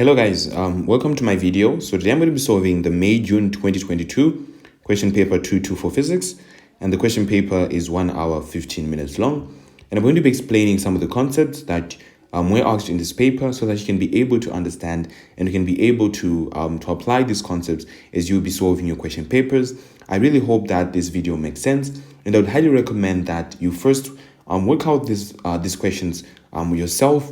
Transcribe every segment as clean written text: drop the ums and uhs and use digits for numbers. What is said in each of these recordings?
Hello guys, welcome to my video. So today I'm going to be solving the May-June 2022 question paper 2.2 for physics, and the question paper is 1 hour 15 minutes long, and I'm going to be explaining some of the concepts that were asked in this paper so that you can be able to understand and you can be able to apply these concepts as you'll be solving your question papers. I really hope that this video makes sense, and I would highly recommend that you first work out these questions yourself,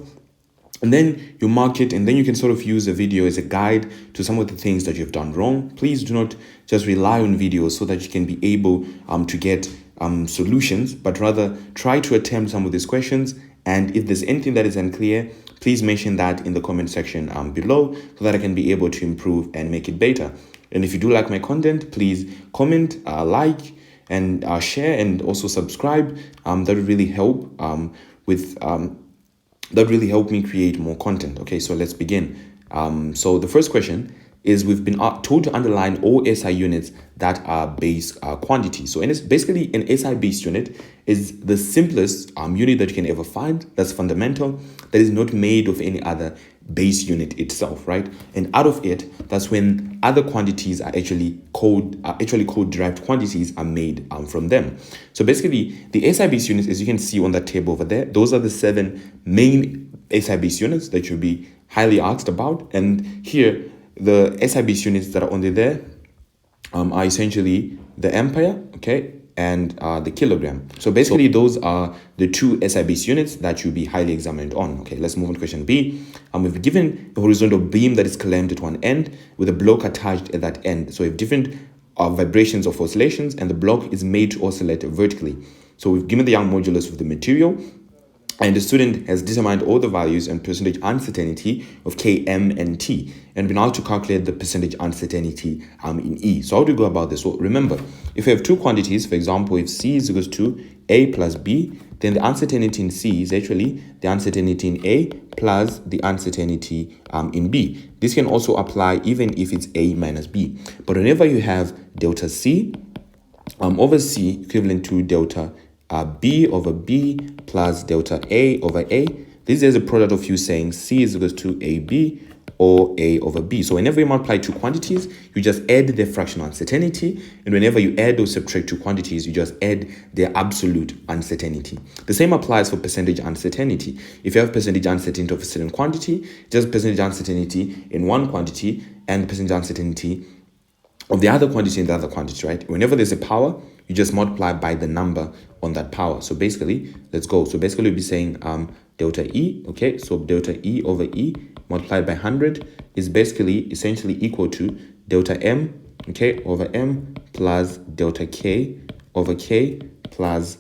and then you mark it, and then you can sort of use the video as a guide to some of the things that you've done wrong. Please do not just rely on videos so that you can be able to get solutions, but rather try to attempt some of these questions. And if there's anything that is unclear, please mention that in the comment section below so that I can be able to improve and make it better. And if you do like my content, please comment, like, and share, and also subscribe. That would really help that really helped me create more content. Okay, so let's begin. So the first question is, we've been told to underline all SI units that are base quantities. So basically an SI base unit is the simplest unit that you can ever find. That's fundamental. That is not made of any other base unit itself, right? And out of it, that's when other quantities are actually code-derived quantities are made from them. So basically, the SI base units, as you can see on that table over there, those are the 7 main SI base units that you'll be highly asked about. And here, the SI base units that are only there are essentially the ampere, okay, and the kilogram. So basically, those are the 2 SI base units that you'll be highly examined on. Okay, let's move on to question B. We've given a horizontal beam that is clamped at one end with a block attached at that end. So we have different vibrations of oscillations, and the block is made to oscillate vertically. So we've given the Young modulus of the material, and the student has determined all the values and percentage uncertainty of K, M, and T, and been asked to calculate the percentage uncertainty in E. So how do you go about this? Well, remember, if you have 2 quantities, for example, if C is equals to A plus B, then the uncertainty in C is actually the uncertainty in A plus the uncertainty in B. This can also apply even if it's A minus B. But whenever you have delta C over C equivalent to delta B over B plus delta A over A, this is a product of you saying C is equals to AB or A over B. So whenever you multiply 2 quantities, you just add their fractional uncertainty, and whenever you add or subtract 2 quantities, you just add their absolute uncertainty. The same applies for percentage uncertainty. If you have percentage uncertainty of a certain quantity, just percentage uncertainty in one quantity and percentage uncertainty of the other quantity in the other quantity, right? Whenever there's a power, you just multiply by the number on that power. So basically, let's go. So basically, we'll be saying delta E, okay? So delta E over E multiplied by 100 is basically essentially equal to delta M, okay, over M plus delta K over K plus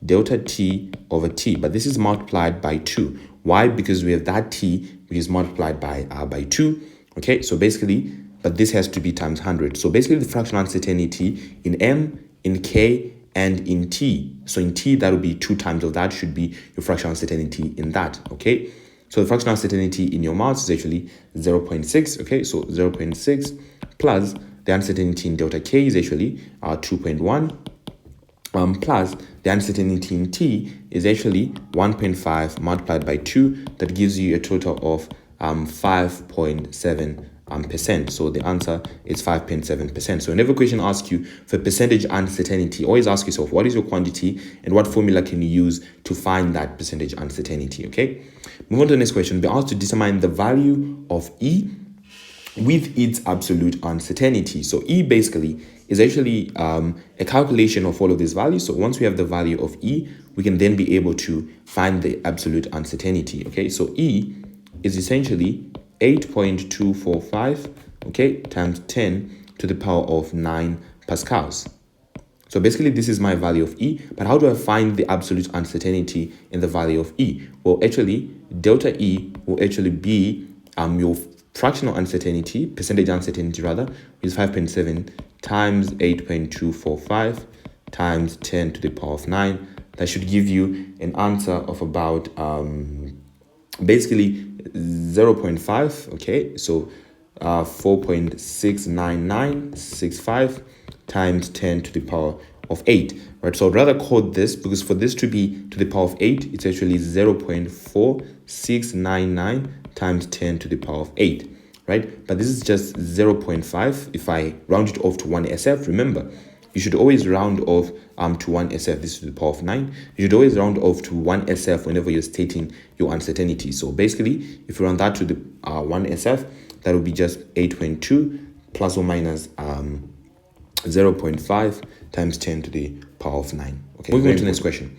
delta T over T. But this is multiplied by 2. Why? Because we have that T, which is multiplied by 2, okay? So basically, but this has to be times 100. So basically, the fractional uncertainty in M, in K, and in T. So in T, that would be 2 times of that should be your fractional uncertainty in that, okay? So the fractional uncertainty in your mass is actually 0.6, okay? So 0.6 plus the uncertainty in delta K is actually 2.1 plus the uncertainty in T is actually 1.5 multiplied by 2. That gives you a total of 5.7%. So the answer is 5.7%. So whenever a question asks you for percentage uncertainty, always ask yourself, what is your quantity and what formula can you use to find that percentage uncertainty, okay? Move on to the next question. Be asked to determine the value of E with its absolute uncertainty. So E basically is actually a calculation of all of these values. So once we have the value of E, we can then be able to find the absolute uncertainty, okay? So E is essentially 8.245, okay, times 10 to the power of 9 pascals. So basically, this is my value of E, but how do I find the absolute uncertainty in the value of E? Well, actually, delta E will actually be your fractional uncertainty, percentage uncertainty rather, is 5.7 times 8.245 times 10 to the power of 9. That should give you an answer of about basically 0.5, okay? So 4.69965 times 10 to the power of 8, right? So I'd rather code this, because for this to be to the power of 8, it's actually 0.4699 times 10 to the power of 8, right? But this is just 0.5. If I round it off to 1 SF, remember, you should always round off to 1 SF. This is to the power of 9. You should always round off to 1 SF whenever you're stating your uncertainty. So basically, if you round that to the 1 SF, that would be just 8.2 plus or minus 0.5 times 10 to the power of 9. Okay, moving on to the next question.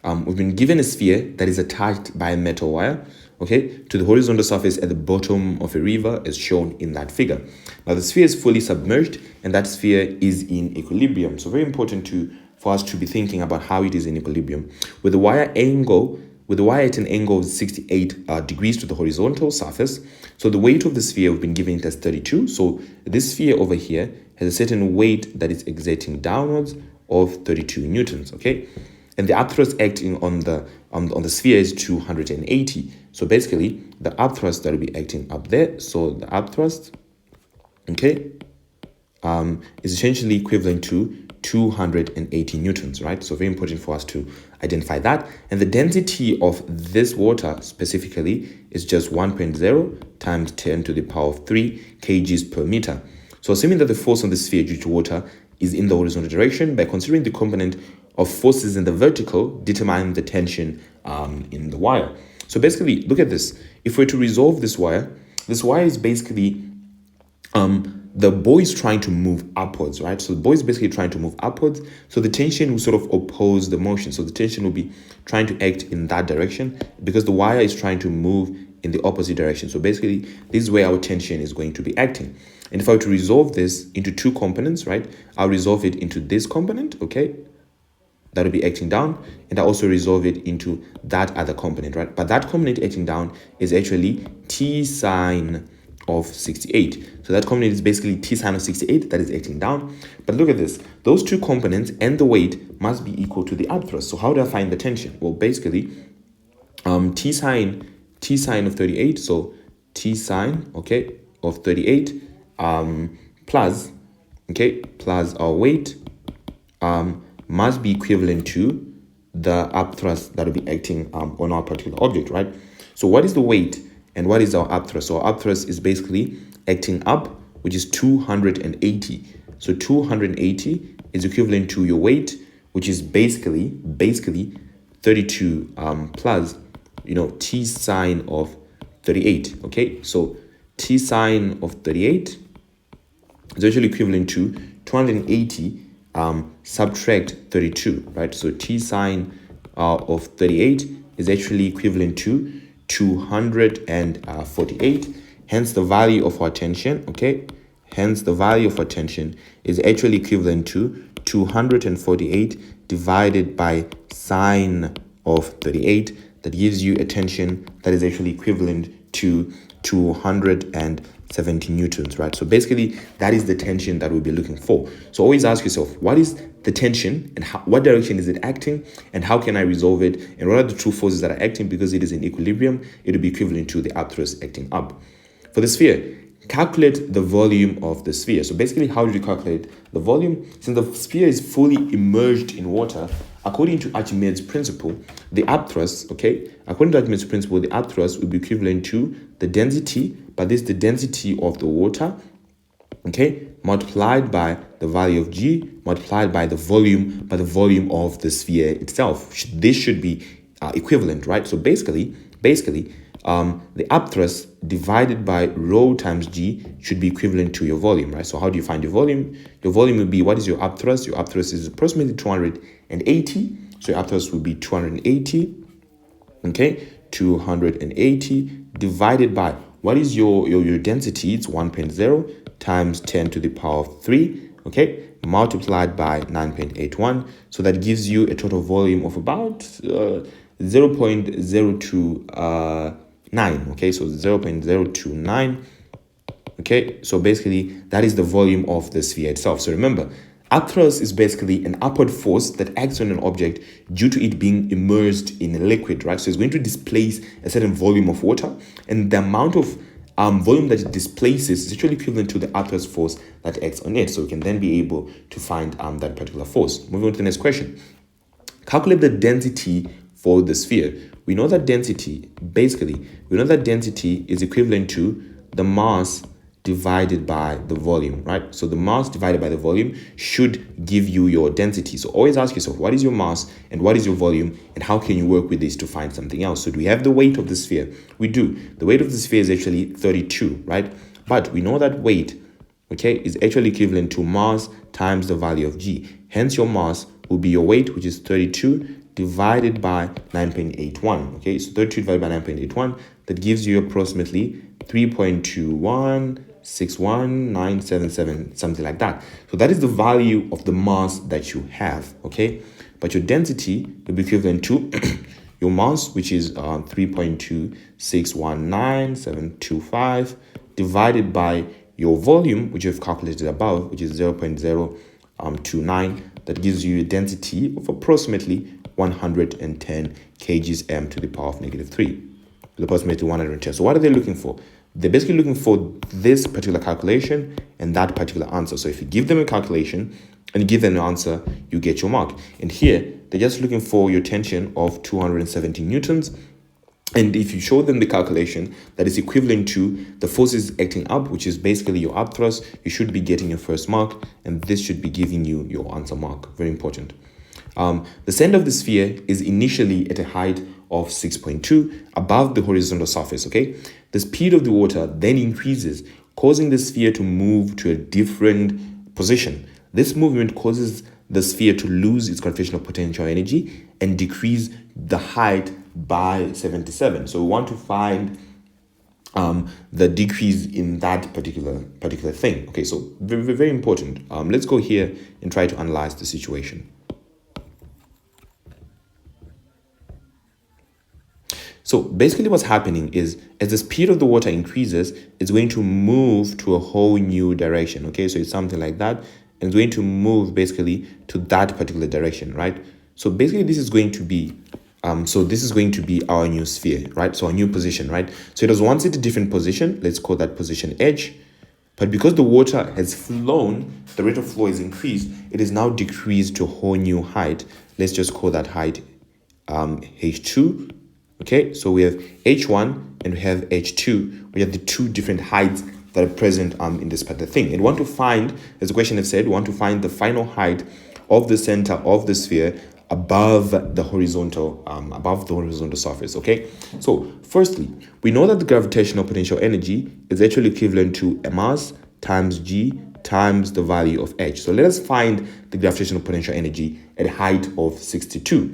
We've been given a sphere that is attached by a metal wire, okay, to the horizontal surface at the bottom of a river as shown in that figure. Now the sphere is fully submerged and that sphere is in equilibrium. So very important for us to be thinking about how it is in equilibrium. With the wire at an angle of 68 degrees to the horizontal surface. So the weight of the sphere, we've been given it as 32. So this sphere over here has a certain weight that is exerting downwards of 32 newtons, okay? And the upthrust acting on the sphere is 280. So basically, the upthrust that will be acting up there. So the upthrust, okay, is essentially equivalent to 280 newtons, right? So very important for us to identify that. And the density of this water specifically is just 1.0 times 10 to the power of 3 kgs per meter. So assuming that the force on the sphere due to water is in the horizontal direction, by considering the component of forces in the vertical, determine the tension in the wire. So basically, look at this. If we're to resolve this wire is basically the boy is trying to move upwards, right? So the boy is basically trying to move upwards. So the tension will sort of oppose the motion. So the tension will be trying to act in that direction because the wire is trying to move in the opposite direction. So basically, this is where our tension is going to be acting. And if I were to resolve this into two components, right? I'll resolve it into this component, okay? That'll be acting down, and I also resolve it into that other component, right? But that component acting down is actually T sine of 68. So that component is basically T sine of 68 that is acting down. But look at this. Those two components and the weight must be equal to the upthrust. So how do I find the tension? Well, basically, T sine of 38. So T sine, okay, of 38 plus our weight must be equivalent to the upthrust that will be acting on our particular object, right? So what is the weight and what is our upthrust? So our upthrust is basically acting up, which is 280. So 280 is equivalent to your weight, which is basically 32 plus, T sine of 38, okay? So T sine of 38 is actually equivalent to 280 subtract 32, right? So T sine of 38 is actually equivalent to 248. Hence the value of our tension, okay? Hence the value of our tension is actually equivalent to 248 divided by sine of 38. That gives you a tension that is actually equivalent to 270 newtons, right? So basically, that is the tension that we'll be looking for. So always ask yourself, what is the tension and what direction is it acting and how can I resolve it? And what are the two forces that are acting? Because it is in equilibrium, it will be equivalent to the upthrust acting up. For the sphere, calculate the volume of the sphere. So basically, how do you calculate the volume? Since the sphere is fully immersed in water, according to Archimedes' principle, the upthrust, okay, according to Archimedes' principle, the upthrust will be equivalent to the density, but this is the density of the water, okay, multiplied by the value of G, multiplied by the volume of the sphere itself. This should be equivalent, right? So basically, the upthrust divided by rho times G should be equivalent to your volume, right? So how do you find your volume? Your volume will be, what is your upthrust? Your upthrust is approximately 280. So your upthrust will be 280, okay? 280 divided by, what is your density? It's 1.0 times 10 to the power of 3, okay? Multiplied by 9.81. So that gives you a total volume of about 0.029, okay? So 0.029, okay? So basically, that is the volume of the sphere itself. So remember, upthrust is basically an upward force that acts on an object due to it being immersed in a liquid, right? So it's going to displace a certain volume of water, and the amount of volume that it displaces is actually equivalent to the upthrust force that acts on it. So we can then be able to find that particular force. Moving on to the next question. Calculate the density for the sphere. We know that density, basically, we know that density is equivalent to the mass divided by the volume, right? So the mass divided by the volume should give you your density. So always ask yourself, what is your mass and what is your volume, and how can you work with this to find something else? So do we have the weight of the sphere? We do. The weight of the sphere is actually 32, right? But we know that weight, okay, is actually equivalent to mass times the value of g. Hence your mass will be your weight, which is 32 divided by 9.81. Okay, so 32 divided by 9.81, that gives you approximately 3.2161977, something like that. So that is the value of the mass that you have. Okay, but your density will be equivalent to your mass, which is 3.2619725, divided by your volume, which you've calculated above, which is 0.029. That gives you a density of approximately 110 kgs m to the power of -3, approximately 110. So what are they looking for? They're basically looking for this particular calculation and that particular answer. So if you give them a calculation and you give them an answer, you get your mark. And here, they're just looking for your tension of 270 newtons. And if you show them the calculation that is equivalent to the forces acting up, which is basically your upthrust, you should be getting your first mark, and this should be giving you your answer mark. Very important. The center of the sphere is initially at a height of 6.2 above the horizontal surface, okay? The speed of the water then increases, causing the sphere to move to a different position. This movement causes the sphere to lose its gravitational potential energy and decrease the height by 77. So we want to find the decrease in that particular thing. Okay, so very, very important. Let's go here and try to analyze the situation. So basically what's happening is, as the speed of the water increases, it's going to move to a whole new direction. Okay, so it's something like that, and it's going to move basically to that particular direction, right? So basically this is going to be our new sphere, right? So our new position, right? So it was once at a different position. Let's call that position H. But because the water has flown, the rate of flow is increased. It is now decreased to a whole new height. Let's just call that height H2. Okay, so we have H1 and we have H2. We have the two different heights that are present in this particular thing. And we want to find, as the question has said, we want to find the final height of the center of the sphere above the horizontal surface. Okay, so firstly, we know that the gravitational potential energy is actually equivalent to a mass times g times the value of h. So let us find the gravitational potential energy at a height of 62.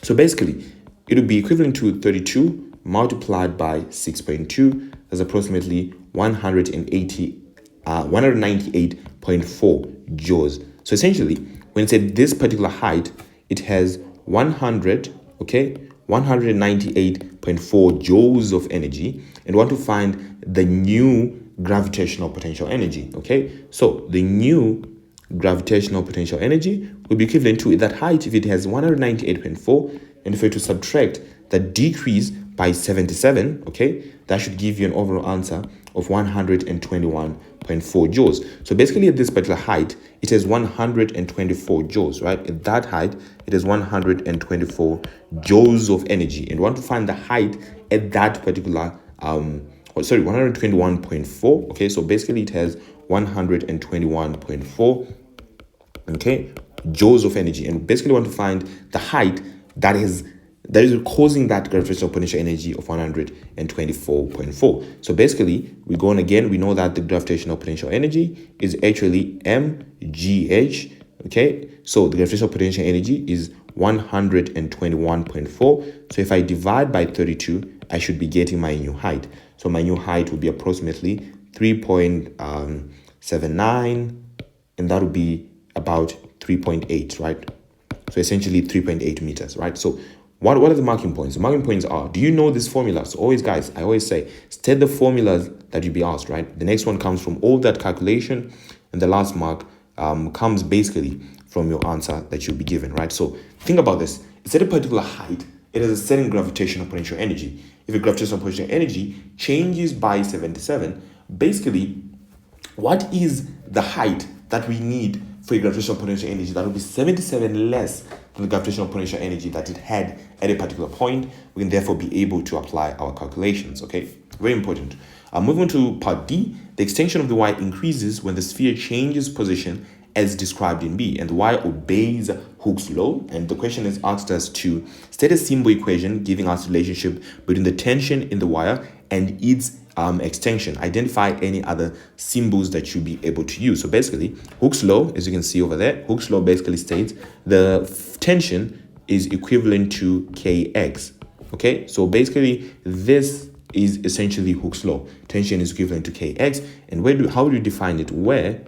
So basically it would be equivalent to 32 multiplied by 6.2. That's approximately 198.4 joules. So essentially, when it's at this particular height, it has 198.4 joules of energy, and want to find the new gravitational potential energy. Okay, so the new gravitational potential energy will be equivalent to that height if it has 198.4, and if we were to subtract the decrease by 77, okay, that should give you an overall answer of 121.4 joules. So basically at this particular height, it has 124 joules, right? At that height, it has 124 joules of energy, and we want to find the height at that particular 121.4. Okay, so basically it has 121.4, okay, joules of energy, and basically want to find the height that is causing that gravitational potential energy of 124.4. So basically, we go on again, we know that the gravitational potential energy is actually mgh. Okay, so the gravitational potential energy is 121.4. So if I divide by 32, I should be getting my new height. So my new height would be approximately 3.79, and that would be about 3.8, right? So essentially 3.8 meters, right? So what are the marking points? The marking points are, do you know this formula? So always, guys, I always say, state the formulas that you'll be asked, right? The next one comes from all that calculation, and the last mark comes basically from your answer that you'll be given, right? So think about this. It's at a particular height. It has a certain gravitational potential energy. If the gravitational potential energy changes by 77, basically, what is the height that we need for a gravitational potential energy that will be 77 less than the gravitational potential energy that it had at a particular point. We can therefore be able to apply our calculations, okay? Very important. Moving on to part D, the extension of the wire increases when the sphere changes position as described in B, and the wire obeys Hooke's law. And the question is asked us to state a symbol equation giving us relationship between the tension in the wire and its extension. Identify any other symbols that you'll be able to use. So basically, Hooke's law, as you can see over there, Hooke's law basically states the tension is equivalent to Kx. Okay, so basically this is essentially Hooke's law. Tension is equivalent to Kx, and how do you define it? Where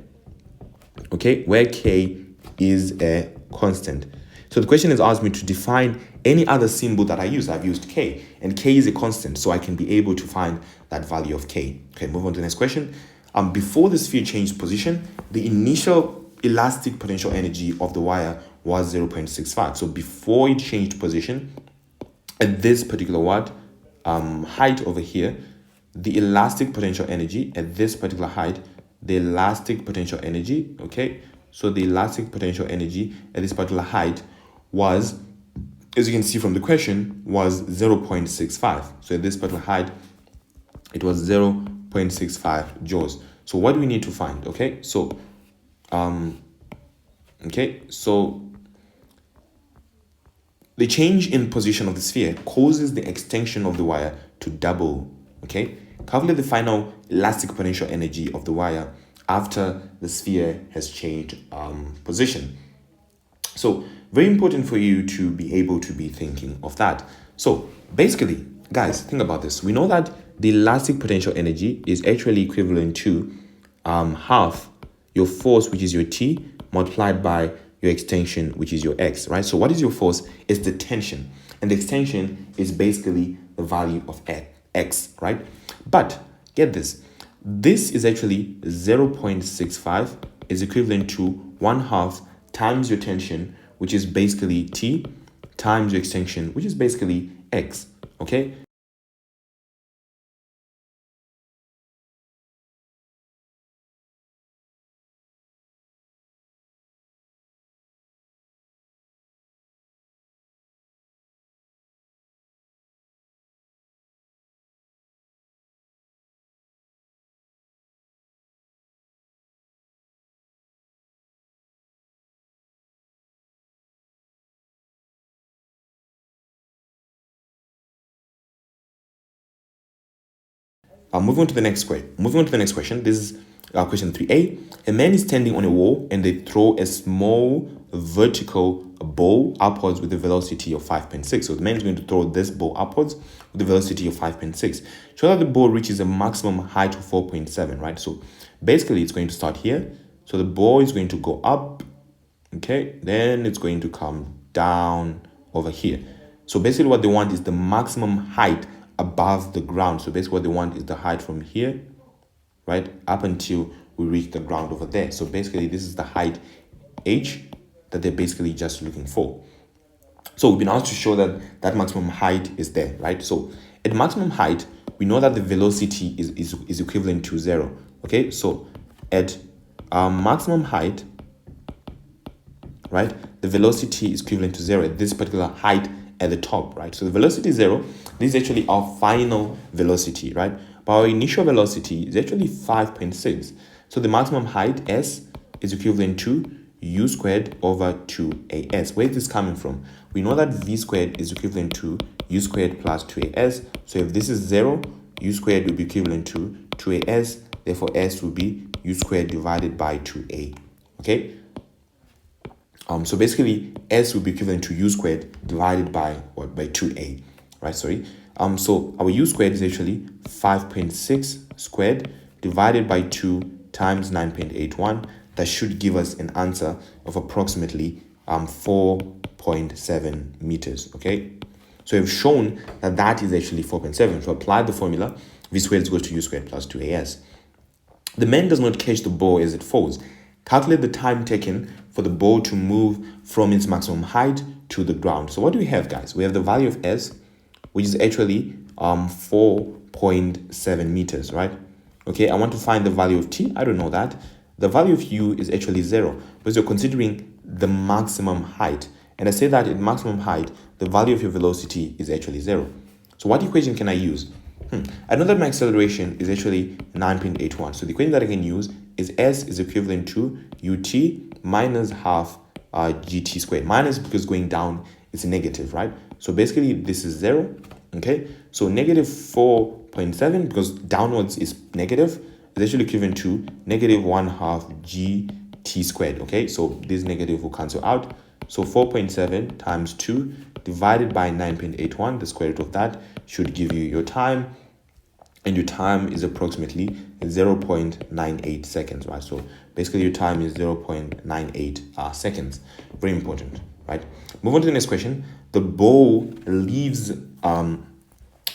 K is a constant. So the question has asked me to define any other symbol that I use. I've used K, and K is a constant, so I can be able to find that value of K. Okay, move on to the next question. Before the sphere changed position, the initial elastic potential energy of the wire was 0.65. So before it changed position, at this particular height over here, the elastic potential energy at this particular height, the elastic potential energy, okay, so the elastic potential energy at this particular height was, as you can see from the question, was 0.65. So at this particular height, it was 0.65 joules. So what do we need to find? Okay, so the change in position of the sphere causes the extension of the wire to double. Okay, calculate the final elastic potential energy of the wire after the sphere has changed position. So very important for you to be able to be thinking of that. So basically, guys, think about this. We know that the elastic potential energy is actually equivalent to half your force, which is your T, multiplied by your extension, which is your X, right? So what is your force? It's the tension, and the extension is basically the value of X, right? But get this. This is actually 0.65 is equivalent to 1/2 times your tension, which is basically T, times your extension, which is basically X, okay? Moving on to the next question. This is question 3a. A man is standing on a wall and they throw a small vertical ball upwards with a velocity of 5.6. So the man is going to throw this ball upwards with a velocity of 5.6. Show that the ball reaches a maximum height of 4.7, right? So basically it's going to start here. So the ball is going to go up, okay? Then it's going to come down over here. So basically what they want is the maximum height above the ground. So basically what they want is the height from here, right, up until we reach the ground over there. So basically this is the height H that they're basically just looking for. So we've been asked to show that that maximum height is there, right? So at maximum height, we know that the velocity is equivalent to 0, okay? So at maximum height, right, the velocity is equivalent to 0 at this particular height at the top, right? So the velocity is 0. This is actually our final velocity, right? But our initial velocity is actually 5.6. So the maximum height S is equivalent to u squared over 2as. Where is this coming from? We know that v squared is equivalent to u squared plus 2as. So if this is 0, u squared will be equivalent to 2as. Therefore, s will be u squared divided by 2a. Okay? So basically, s will be equivalent to u squared divided by what? By 2a, right? Sorry. So our u squared is actually 5.6 squared divided by 2 times 9.81. That should give us an answer of approximately 4.7 meters. Okay. So we've shown that that is actually 4.7. So apply the formula. V squared is equal to u squared plus 2as. The man does not catch the ball as it falls. Calculate the time taken for the ball to move from its maximum height to the ground. So what do we have, guys? We have the value of s, which is actually 4.7 meters, right? Okay, I want to find the value of t. I don't know that. the value of u is actually 0 because you're considering the maximum height. And I say that at maximum height, the value of your velocity is actually 0. So what equation can I use? I know that my acceleration is actually 9.81. So the equation that I can use is s is equivalent to ut minus half gt squared. Minus because going down is negative, right? So basically this is 0, okay? So negative 4.7 because downwards is negative is actually equivalent to negative 1/2 gt squared, okay? So this negative will cancel out. So 4.7 times 2 divided by 9.81, the square root of that should give you your time. And your time is approximately 0.98 seconds, right? So basically your time is 0.98 seconds. Very important, right? Move on to the next question. The ball leaves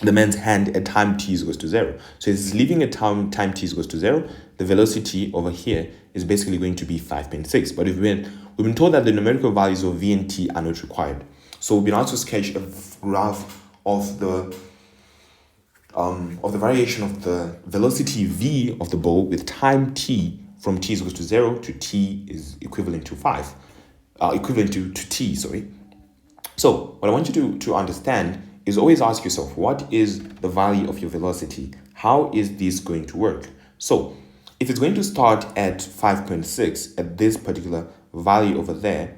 the man's hand at time t is equals to 0. So it's leaving at time t is equals to 0. The velocity over here is basically going to be 5.6. But we've been told that the numerical values of v and t are not required. So we've been asked to sketch a graph of the variation of the velocity v of the ball with time t from t is equals to 0 to t is equivalent to 5, equivalent to t, sorry. So what I want you to understand is always ask yourself, what is the value of your velocity? How is this going to work? So if it's going to start at 5.6 at this particular value over there,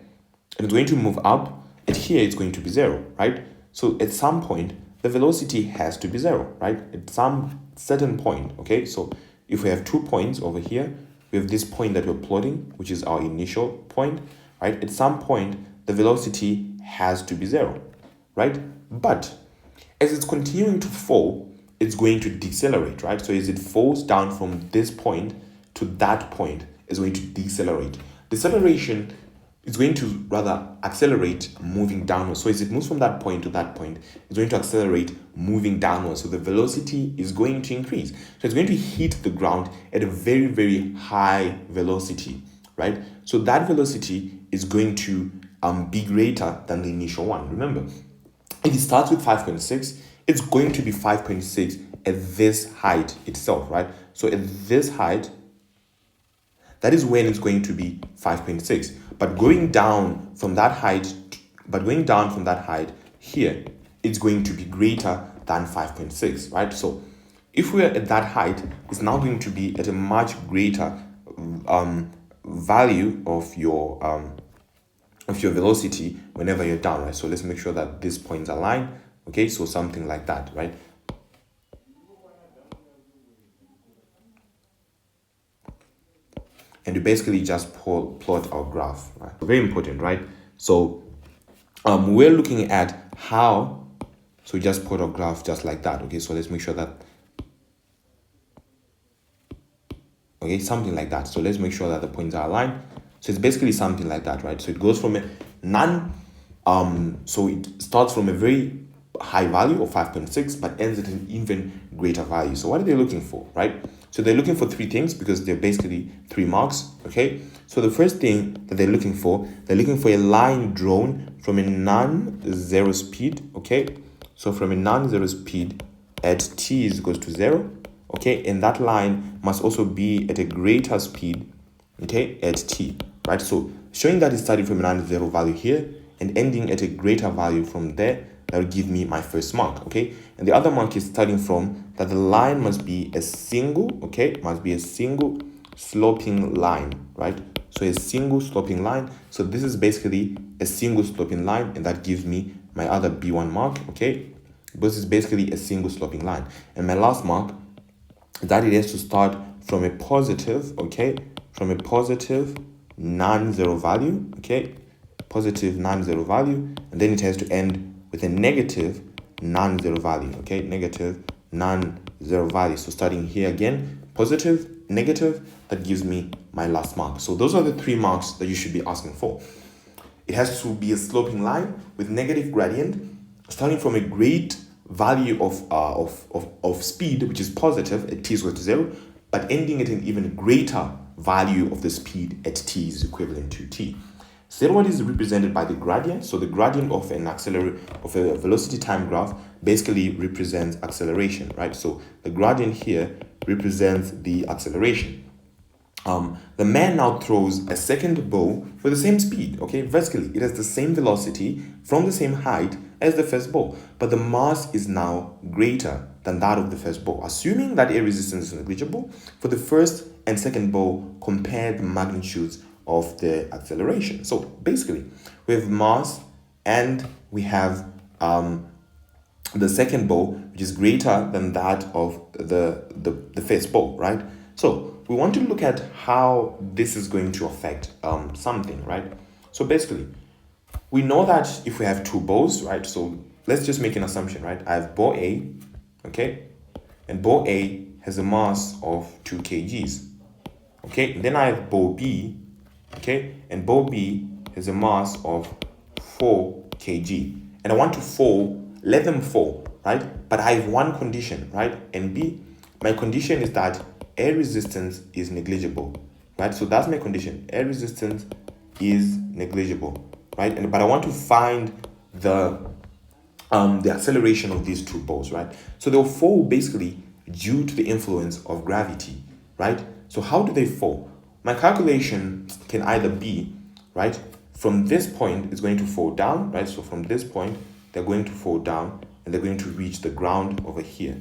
and it's going to move up, at here it's going to be 0, right? So at some point, the velocity has to be 0, right? At some certain point, okay? So if we have 2 points over here, we have this point that we're plotting, which is our initial point, right? At some point, the velocity has to be 0, right? But as it's continuing to fall, it's going to decelerate, right? So as it falls down from this point to that point, it's going to decelerate. Deceleration is going to rather accelerate moving downwards. So as it moves from that point to that point, it's going to accelerate moving downwards. So the velocity is going to increase. So it's going to hit the ground at a very, very high velocity, right? So that velocity is going to be greater than the initial one. Remember, if it starts with 5.6, it's going to be 5.6 at this height itself, right? So at this height, that is when it's going to be 5.6. But going down from that height, here, it's going to be greater than 5.6, right? So if we're at that height, it's now going to be at a much greater value of your velocity whenever you're down, right? So let's make sure that these points align, okay? So something like that, right? And you basically just plot our graph, right? Very important, right? So we're looking at how, so we just plot our graph just like that, okay? So let's make sure that, okay, something like that. So let's make sure that the points are aligned. So it's basically something like that, right? So it goes from so it starts from a very high value of 5.6, but ends at an even greater value. So what are they looking for, right? So they're looking for 3 things because they're basically 3 marks, okay? So the first thing that they're looking for a line drawn from a non-zero speed, okay? So from a non-zero speed at t is equals to 0, okay? And that line must also be at a greater speed, okay, at t, right? So showing that it's starting from a non-zero value here and ending at a greater value from there, that will give me my first mark, okay? And the other mark is starting from that the line must be a single, okay? Must be a single sloping line, right? So a single sloping line. So this is basically a single sloping line, and that gives me my other B1 mark, okay? This is basically a single sloping line. And my last mark, that it has to start from a positive, okay? From a positive non-zero value, okay? Positive non-zero value, and then it has to end with a negative non-zero value, okay? Negative non-zero value. So starting here again, positive, negative, that gives me my last mark. So those are the 3 marks that you should be asking for. It has to be a sloping line with negative gradient, starting from a great value of speed, which is positive at t is equal to 0, but ending at an even greater value of the speed at t is equivalent to t. Z1 is represented by the gradient. So the gradient of a velocity time graph basically represents acceleration, right? So the gradient here represents the acceleration. The man now throws a second bow with the same speed, okay, vertically. It has the same velocity from the same height as the first bow, but the mass is now greater than that of the first bow. Assuming that air resistance is negligible, for the first and second bow, compare the magnitudes of the acceleration. So basically, we have mass and we have the second bow, which is greater than that of the first bow, right? So we want to look at how this is going to affect something, right? So basically, we know that if we have two bows, right? So let's just make an assumption, right? I have bow A, okay? And bow A has a mass of 2 kgs, okay? And then I have bow B, okay? And bow B has a mass of 4 kg. And I want to let them fall, right? But I have one condition, right? And B, my condition is that air resistance is negligible, right? So that's my condition. Air resistance is negligible, right? But I want to find the acceleration of these two balls, right? So they'll fall basically due to the influence of gravity, right? So how do they fall? My calculation can either be, right, from this point it's going to fall down, right? So from this point they're going to fall down and they're going to reach the ground over here,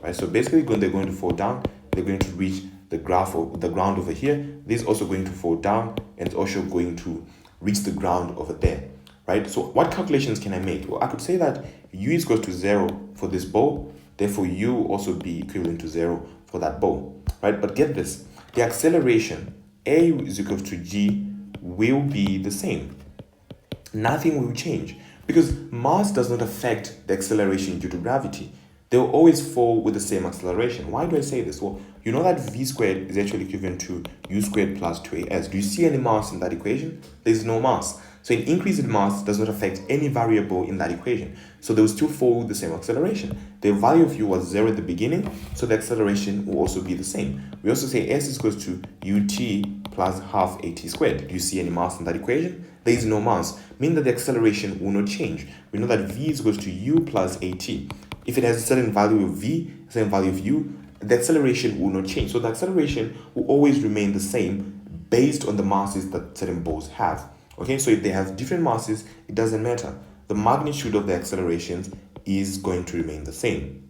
right? So basically when they're going to fall down, they're going to reach the ground over here. This is also going to fall down and it's also going to reach the ground over there, right? So what calculations can I make? Well, I could say that u is equal to 0 for this bow, therefore u will also be equivalent to 0 for that bow, right? But get this, the acceleration a is equal to g will be the same. Nothing will change because mass does not affect the acceleration due to gravity. They will always fall with the same acceleration. Why do I say this? Well, you know that v squared is actually equivalent to u squared plus 2as. Do you see any mass in that equation? There is no mass. So an increase in mass does not affect any variable in that equation. So they will still fall with the same acceleration. The value of u was 0 at the beginning, so the acceleration will also be the same. We also say s is equal to ut plus half at squared. Do you see any mass in that equation? There is no mass, meaning that the acceleration will not change. We know that v is equal to u plus at. If it has a certain value of v, a certain value of u, the acceleration will not change. So the acceleration will always remain the same based on the masses that certain balls have. Okay, so if they have different masses, it doesn't matter. The magnitude of the accelerations is going to remain the same.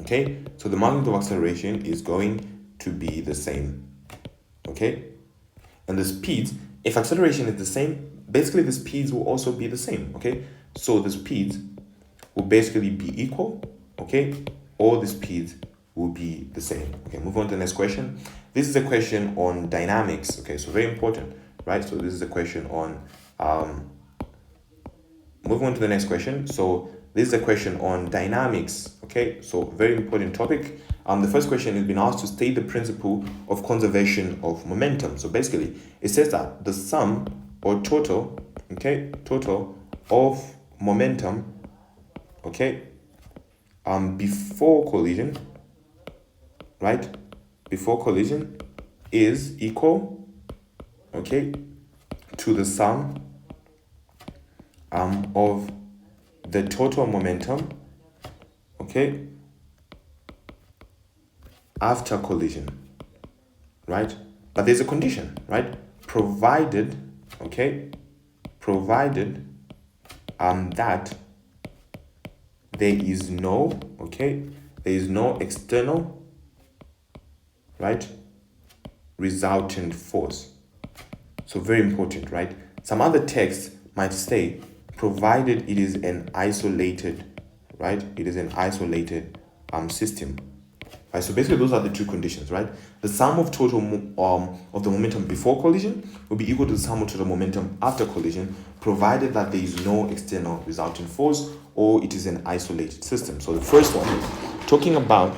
Okay, so the magnitude of acceleration is going to be the same. Okay, and the speeds, if acceleration is the same, basically the speeds will also be the same. Okay, so the speeds will basically be equal, okay? All the speeds will be the same. Okay, move on to the next question. This is a question on dynamics, okay? So very important, right? So this is a question on, move on to the next question. So this is a question on dynamics, okay? So very important topic. The first question has been asked to state the principle of conservation of momentum. So basically, it says that the sum or total, okay, total of momentum, okay, before collision, right, before collision is equal, okay, to the sum of the total momentum, okay, after collision, right? But there's a condition, right? Provided, okay, provided that there is no, okay, there is no external, right, resultant force. So very important, right? Some other texts might say, provided it is an isolated, right? It is an isolated system. Right, so basically those are the two conditions, right? The sum of total of the momentum before collision will be equal to the sum of total momentum after collision, provided that there is no external resulting force or it is an isolated system. So the first one, talking about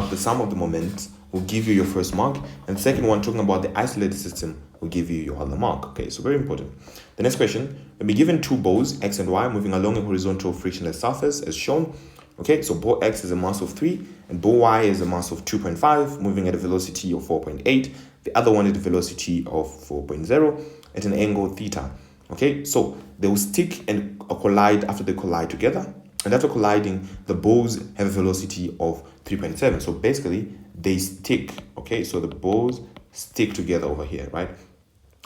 the sum of the moments will give you your first mark, and the second one, talking about the isolated system, will give you your other mark. Okay, so very important. The next question, we'll be given two bows, X and Y, moving along a horizontal frictionless surface as shown. Okay, so bow X is a mass of 3 and bow Y is a mass of 2.5, moving at a velocity of 4.8. The other one is the velocity of 4.0 at an angle theta. Okay, so they will stick and collide after they collide together. And after colliding, the balls have a velocity of 3.7. So basically, they stick. Okay, so the balls stick together over here, right?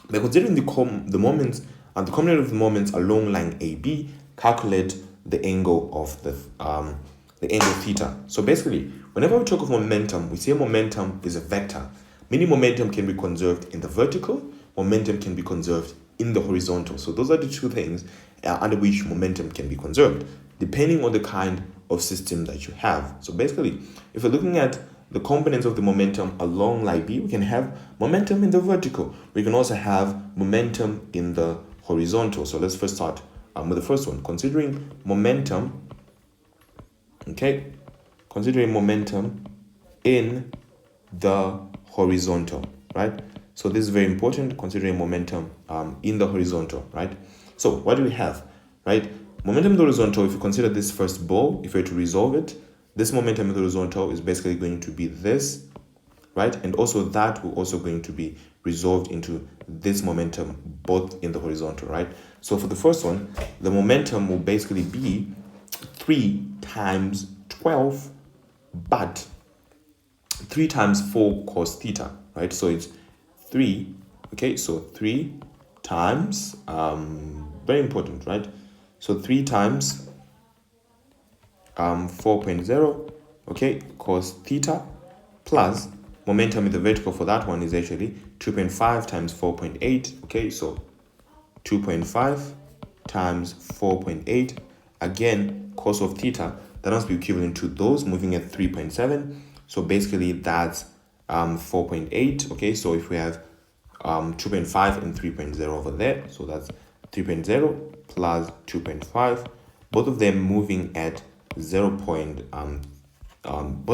By considering the moments and the combination of the moments along line AB, calculate the angle of the angle theta. So basically, whenever we talk of momentum, we say momentum is a vector. Meaning momentum can be conserved in the vertical, momentum can be conserved in the horizontal. So those are the two things under which momentum can be conserved, depending on the kind of system that you have. So basically, if we're looking at the components of the momentum along line B, we can have momentum in the vertical. We can also have momentum in the horizontal. So let's first start with the first one. Considering momentum, okay, considering momentum in the horizontal, right? So this is very important, considering momentum in the horizontal, right? So what do we have, right? Momentum in the horizontal, if you consider this first ball, if we were to resolve it, this momentum in the horizontal is basically going to be this, right? And also that will also going to be resolved into this momentum, both in the horizontal, right? So for the first one, the momentum will basically be 3 times 12, but 3 times 4 cos theta, right? So it's 3, okay? So 3 times, very important, right? So 3 times 4.0, okay, cos theta, plus momentum in the vertical for that one is actually 2.5 times 4.8, okay? So 2.5 times 4.8, again, cos of theta, that must be equivalent to those moving at 3.7. So basically that's 4.8, okay? So if we have 2.5 and 3.0 over there, so that's 3.0 plus 2.5, both of them moving at both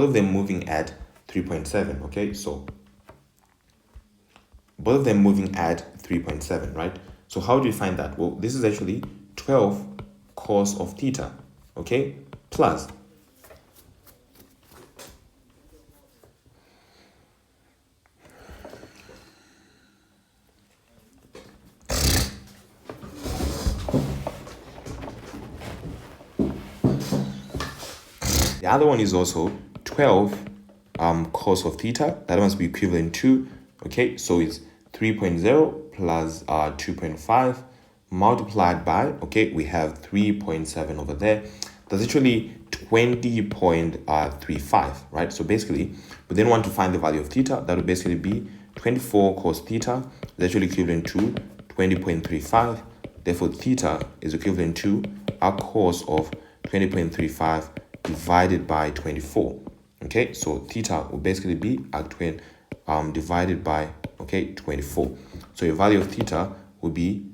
of them moving at 3.7, okay? So both of them moving at 3.7, right? So how do you find that? Well, this is actually 12 cos of theta, okay? Plus the other one is also 12 cos of theta. That must be equivalent to, okay, so it's 3.0 plus 2.5 multiplied by, okay, we have 3.7 over there. That's actually 20.35, right? So basically, we then want to find the value of theta. That would basically be 24 cos theta is actually equivalent to 20.35. Therefore, theta is equivalent to a cos of 20.35 divided by 24. Okay, so theta will basically be at divided by, okay, 24. So your value of theta will be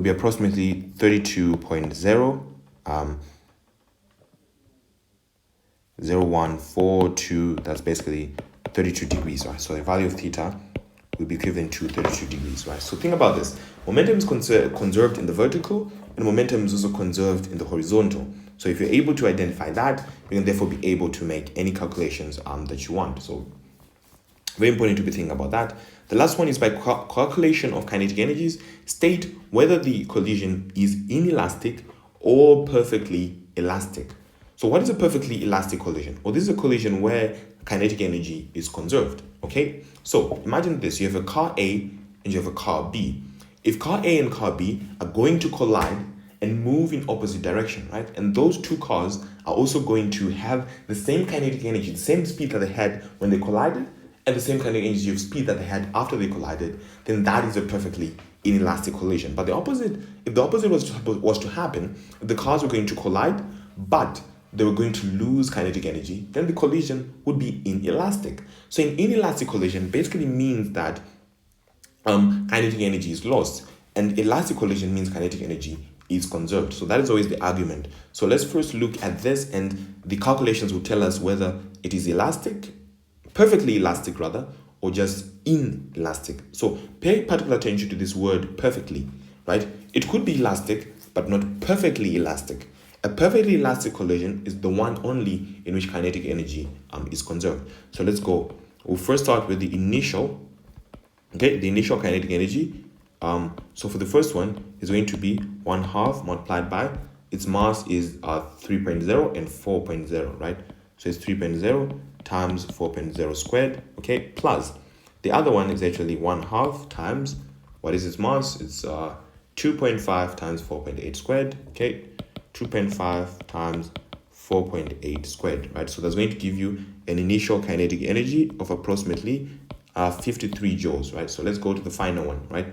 approximately 32.0 0142. That's basically 32 degrees, right? So the value of theta will be equivalent to 32 degrees, right? So think about this. Momentum is conserved in the vertical, and momentum is also conserved in the horizontal. So if you're able to identify that, you can therefore be able to make any calculations that you want. So very important to be thinking about that. The last one is by calculation of kinetic energies, state whether the collision is inelastic or perfectly elastic. So what is a perfectly elastic collision? Well, this is a collision where kinetic energy is conserved, okay? So imagine this, you have a car A and you have a car B. If car A and car B are going to collide and move in opposite direction, right? And those two cars are also going to have the same kinetic energy, the same speed that they had when they collided, and the same kinetic energy of speed that they had after they collided, then that is a perfectly inelastic collision. But the opposite, if the opposite was to happen, if the cars were going to collide, but they were going to lose kinetic energy, then the collision would be inelastic. So an inelastic collision basically means that kinetic energy is lost, and elastic collision means kinetic energy is conserved. So that is always the argument. So let's first look at this, and the calculations will tell us whether it is elastic, perfectly elastic rather, or just inelastic. So pay particular attention to this word perfectly, right? It could be elastic, but not perfectly elastic. A perfectly elastic collision is the one only in which kinetic energy is conserved. So let's go. We'll first start with the initial, okay, the initial kinetic energy. So for the first one, it's going to be 1/2 multiplied by its mass is 3.0 and 4.0, right? So it's 3.0 times 4.0 squared, okay, plus the other one is actually 1/2 times, what is its mass? It's 2.5 times 4.8 squared, okay, 2.5 times 4.8 squared, right? So that's going to give you an initial kinetic energy of approximately 53 joules, right? So let's go to the final one, right?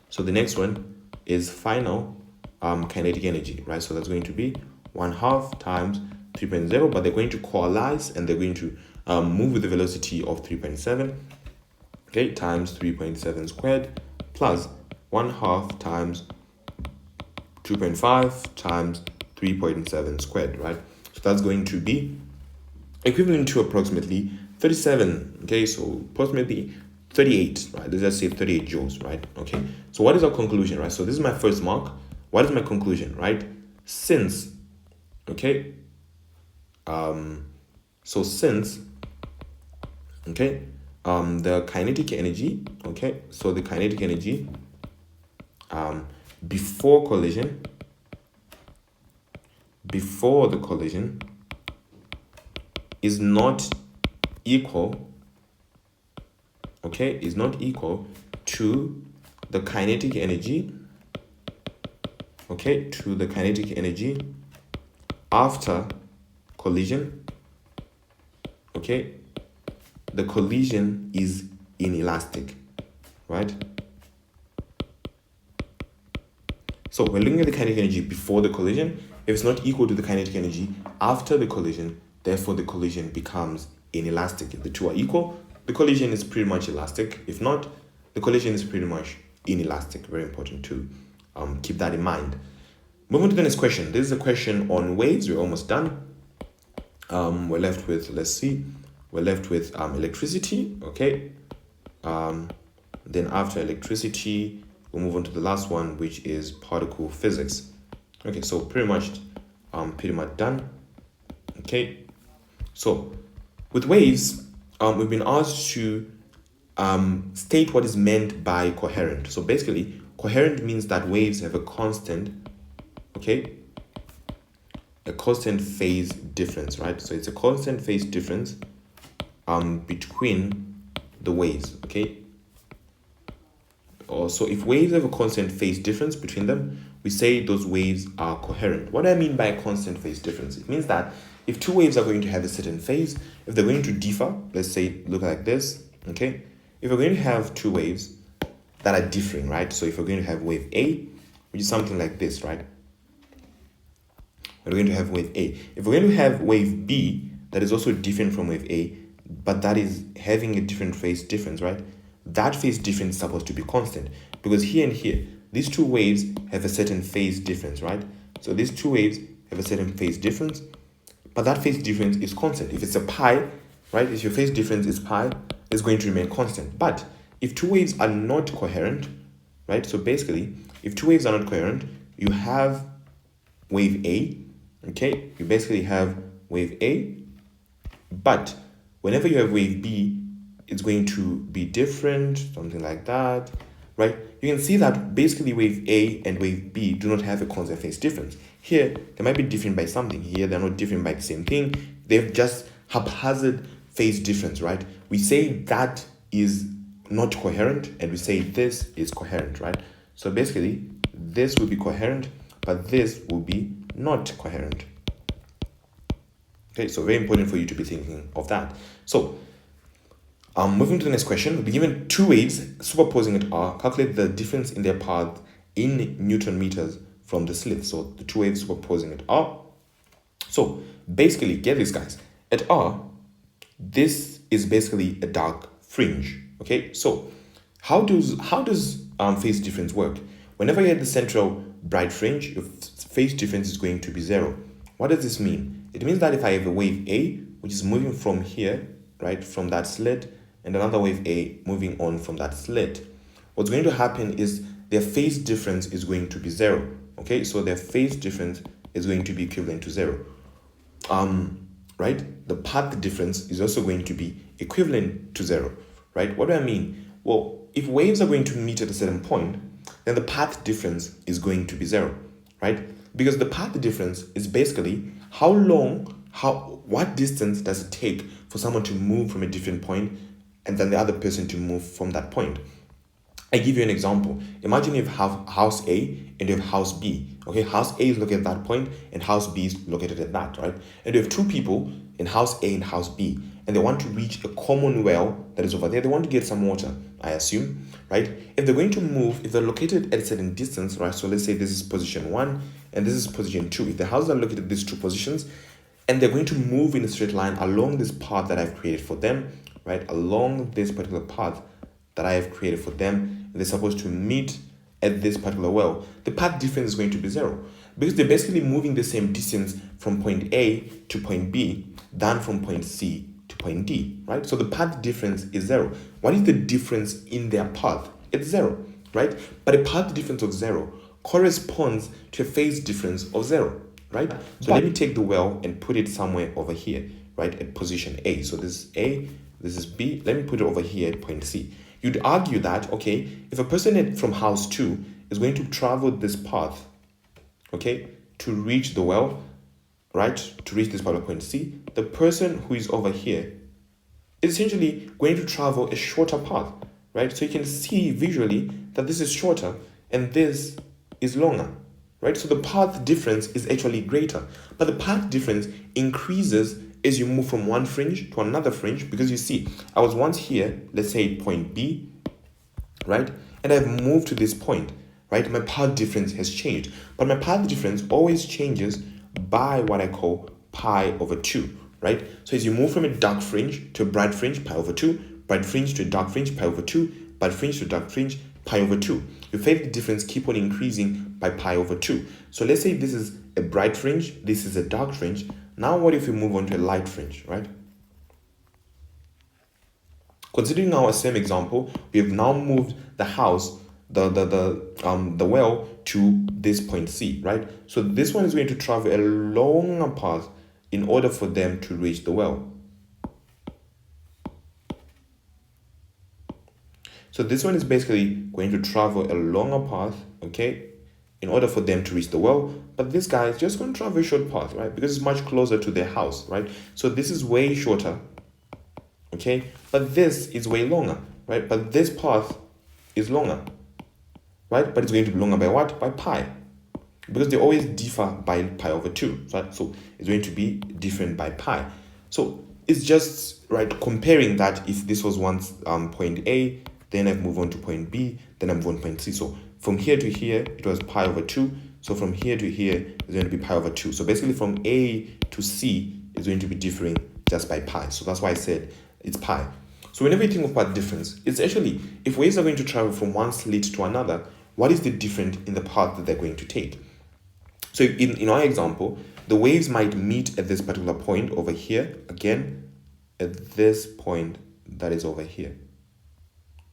So the next one is final kinetic energy, right? So that's going to be 1/2 times 3.0, but they're going to coalesce and they're going to move with the velocity of 3.7, okay, times 3.7 squared plus 1/2 times 2.5 times 3.7 squared, right? So that's going to be equivalent to approximately 37, okay, so approximately 38, right? Let's just say 38 joules, right? Okay, so what is our conclusion, right? So this is my first mark. What is my conclusion, right? Since, okay, so since, okay, the kinetic energy, okay, so the kinetic energy before the collision is not equal, okay, is not equal to the kinetic energy, okay, to the kinetic energy after collision, okay, the collision is inelastic, right? So we're looking at the kinetic energy before the collision. If it's not equal to the kinetic energy after the collision, therefore the collision becomes inelastic. If the two are equal, the collision is pretty much elastic. If not, the collision is pretty much inelastic. Very important to keep that in mind. Moving to the next question. This is a question on waves. We're almost done. We're left with, let's see, we're left with electricity, okay? Then after electricity, we'll move on to the last one, which is particle physics. Okay, so pretty much done. Okay, so with waves, we've been asked to state what is meant by coherent. So basically, coherent means that waves have a constant, okay, a constant phase difference, right? So it's a constant phase difference between the waves, okay? So if waves have a constant phase difference between them, we say those waves are coherent. What do I mean by a constant phase difference? It means that if two waves are going to have a certain phase, if they're going to differ, let's say, look like this, okay? If we're going to have two waves that are differing, right? So if we're going to have wave A, which is something like this, right? We're going to have wave A. If we're going to have wave B, that is also different from wave A, but that is having a different phase difference, right? That phase difference is supposed to be constant because here and here, these two waves have a certain phase difference, right? So these two waves have a certain phase difference, but that phase difference is constant. If it's a pi, right? If your phase difference is pi, it's going to remain constant. But if two waves are not coherent, right? So basically, if two waves are not coherent, you have wave A, okay? You basically have wave A, but whenever you have wave B, it's going to be different, something like that, right? You can see that basically wave A and wave B do not have a constant phase difference. Here, they might be different by something. Here, they're not different by the same thing. They've just haphazard phase difference, right? We say that is not coherent, and we say this is coherent, right? So basically, this will be coherent, but this will be not coherent. Okay, so very important for you to be thinking of that. So, moving to the next question, we'll be given two waves superposing at R. Calculate the difference in their path in Newton meters from the slit. So the two waves superposing at R. So basically, get this, guys. At R, this is basically a dark fringe. Okay, so how does phase difference work? Whenever you have the central bright fringe, your phase difference is going to be 0. What does this mean? It means that if I have a wave A, which is moving from here, right, from that slit, and another wave A moving on from that slit, what's going to happen is their phase difference is going to be 0. Okay, so their phase difference is going to be equivalent to 0. Right? The path difference is also going to be equivalent to 0, right? What do I mean? Well, if waves are going to meet at a certain point, then the path difference is going to be 0, right? Because the path difference is basically what distance does it take for someone to move from a different point and then the other person to move from that point. I give you an example. Imagine you have house A and you have house B. Okay, house A is located at that point and house B is located at that, right? And you have two people in house A and house B, and they want to reach a common well that is over there. They want to get some water, I assume, right? If they're going to move, if they're located at a certain distance, right? So let's say this is position 1 and this is position 2. If the houses are located at these two positions and they're going to move in a straight line along this path that I've created for them, right? Along this particular path that I have created for them, they're supposed to meet at this particular well, the path difference is going to be 0 because they're basically moving the same distance from point A to point B than from point C to point D, right? So the path difference is 0. What is the difference in their path? It's 0, right? But a path difference of 0 corresponds to a phase difference of 0, right? So let me take the well and put it somewhere over here, right? At position A. So this is A, this is B. Let me put it over here at point C. You'd argue that, okay, if a person from house 2 is going to travel this path, okay, to reach the well, right, to reach this particular point C, the person who is over here is essentially going to travel a shorter path, right? So you can see visually that this is shorter and this is longer, right? So the path difference is actually greater, but the path difference increases as you move from one fringe to another fringe, because you see, I was once here, let's say point B, right? And I've moved to this point, right? My path difference has changed, but my path difference always changes by what I call pi over 2, right? So as you move from a dark fringe to a bright fringe, pi over 2, bright fringe to a dark fringe, pi over 2, bright fringe to a dark fringe, pi over 2. Your phase difference keep on increasing by pi over 2. So let's say this is a bright fringe, this is a dark fringe. Now what if we move on to a light fringe, right? Considering our same example, we have now moved the house, the well to this point C, right? So this one is going to travel a longer path in order for them to reach the well. So this one is basically going to travel a longer path, okay, in order for them to reach the well, but this guy is just going to travel a short path, right? Because it's much closer to their house, right? So this is way shorter, okay? But this is way longer, right? But this path is longer, right? But it's going to be longer by what? By pi. Because they always differ by pi over 2, right? So it's going to be different by pi. So it's just, right, comparing that if this was once point A, then I've moved on to point B, then I move on to point C. So from here to here, it was pi over 2. So from here to here, it's going to be pi over 2. So basically from A to C is going to be differing just by pi. So that's why I said it's pi. So whenever you think of path difference, it's actually, if waves are going to travel from one slit to another, what is the difference in the path that they're going to take? So in our example, the waves might meet at this particular point over here, again, at this point that is over here,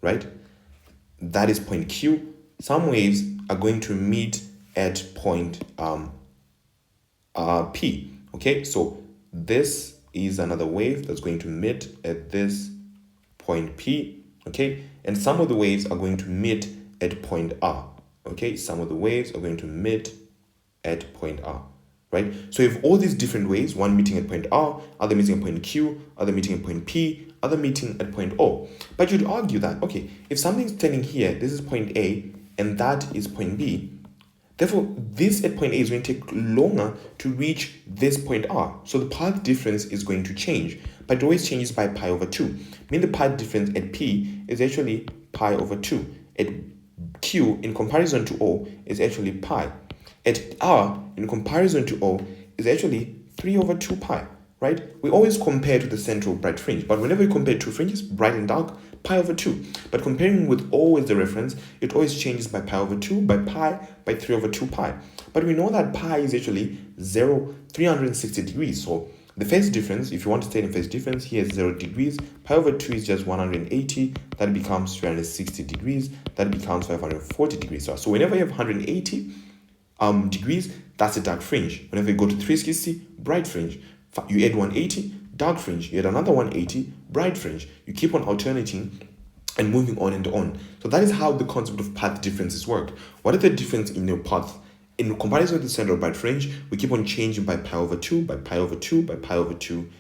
right? That is point Q. Some waves are going to meet at point P, okay? So this is another wave that's going to meet at this point P, okay? And some of the waves are going to meet at point R, okay? Some of the waves are going to meet at point R, right? So you have all these different waves, one meeting at point R, other meeting at point Q, other meeting at point P, other meeting at point O. But you'd argue that, okay, if something's standing here, this is point A, and that is point B, therefore this at point A is going to take longer to reach this point R. So the path difference is going to change, but it always changes by pi over 2. Meaning the path difference at P is actually pi over 2. At Q, in comparison to O, is actually pi. At R, in comparison to O, is actually 3 over 2 pi, right? We always compare to the central bright fringe, but whenever we compare two fringes, bright and dark, pi over 2. But comparing with O as the reference, it always changes by pi over 2, by pi, by 3 over 2 pi. But we know that pi is actually 360 degrees. So the phase difference, if you want to state in phase difference, here is 0 degrees. Pi over 2 is just 180. That becomes 360 degrees. That becomes 540 degrees. So whenever you have 180, degrees, that's a dark fringe. Whenever you go to 360, bright fringe. You add 180, dark fringe. You add another 180, bright fringe. You keep on alternating and moving on and on. So that is how the concept of path differences work. What is the difference in your path? In comparison with the center of bright fringe, we keep on changing by pi over 2, by pi over 2, by pi over 2,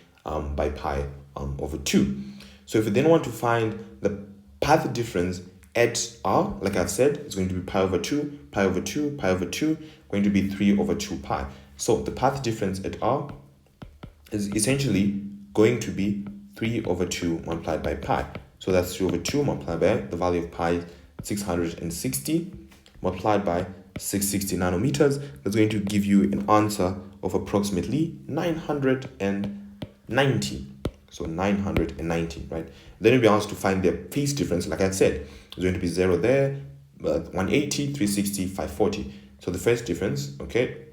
by pi over 2. So if we then want to find the path difference at r, like I've said, it's going to be pi over 2, pi over 2, pi over 2, going to be 3 over 2 pi. So the path difference at r is essentially going to be 3 over 2 multiplied by pi. So that's 3 over 2 multiplied by the value of pi, 660, multiplied by 660 nanometers. That's going to give you an answer of approximately 990. So 990, right? Then you'll be asked to find their phase difference. Like I said, it's going to be 0 there, 180, 360, 540. So the first difference, okay,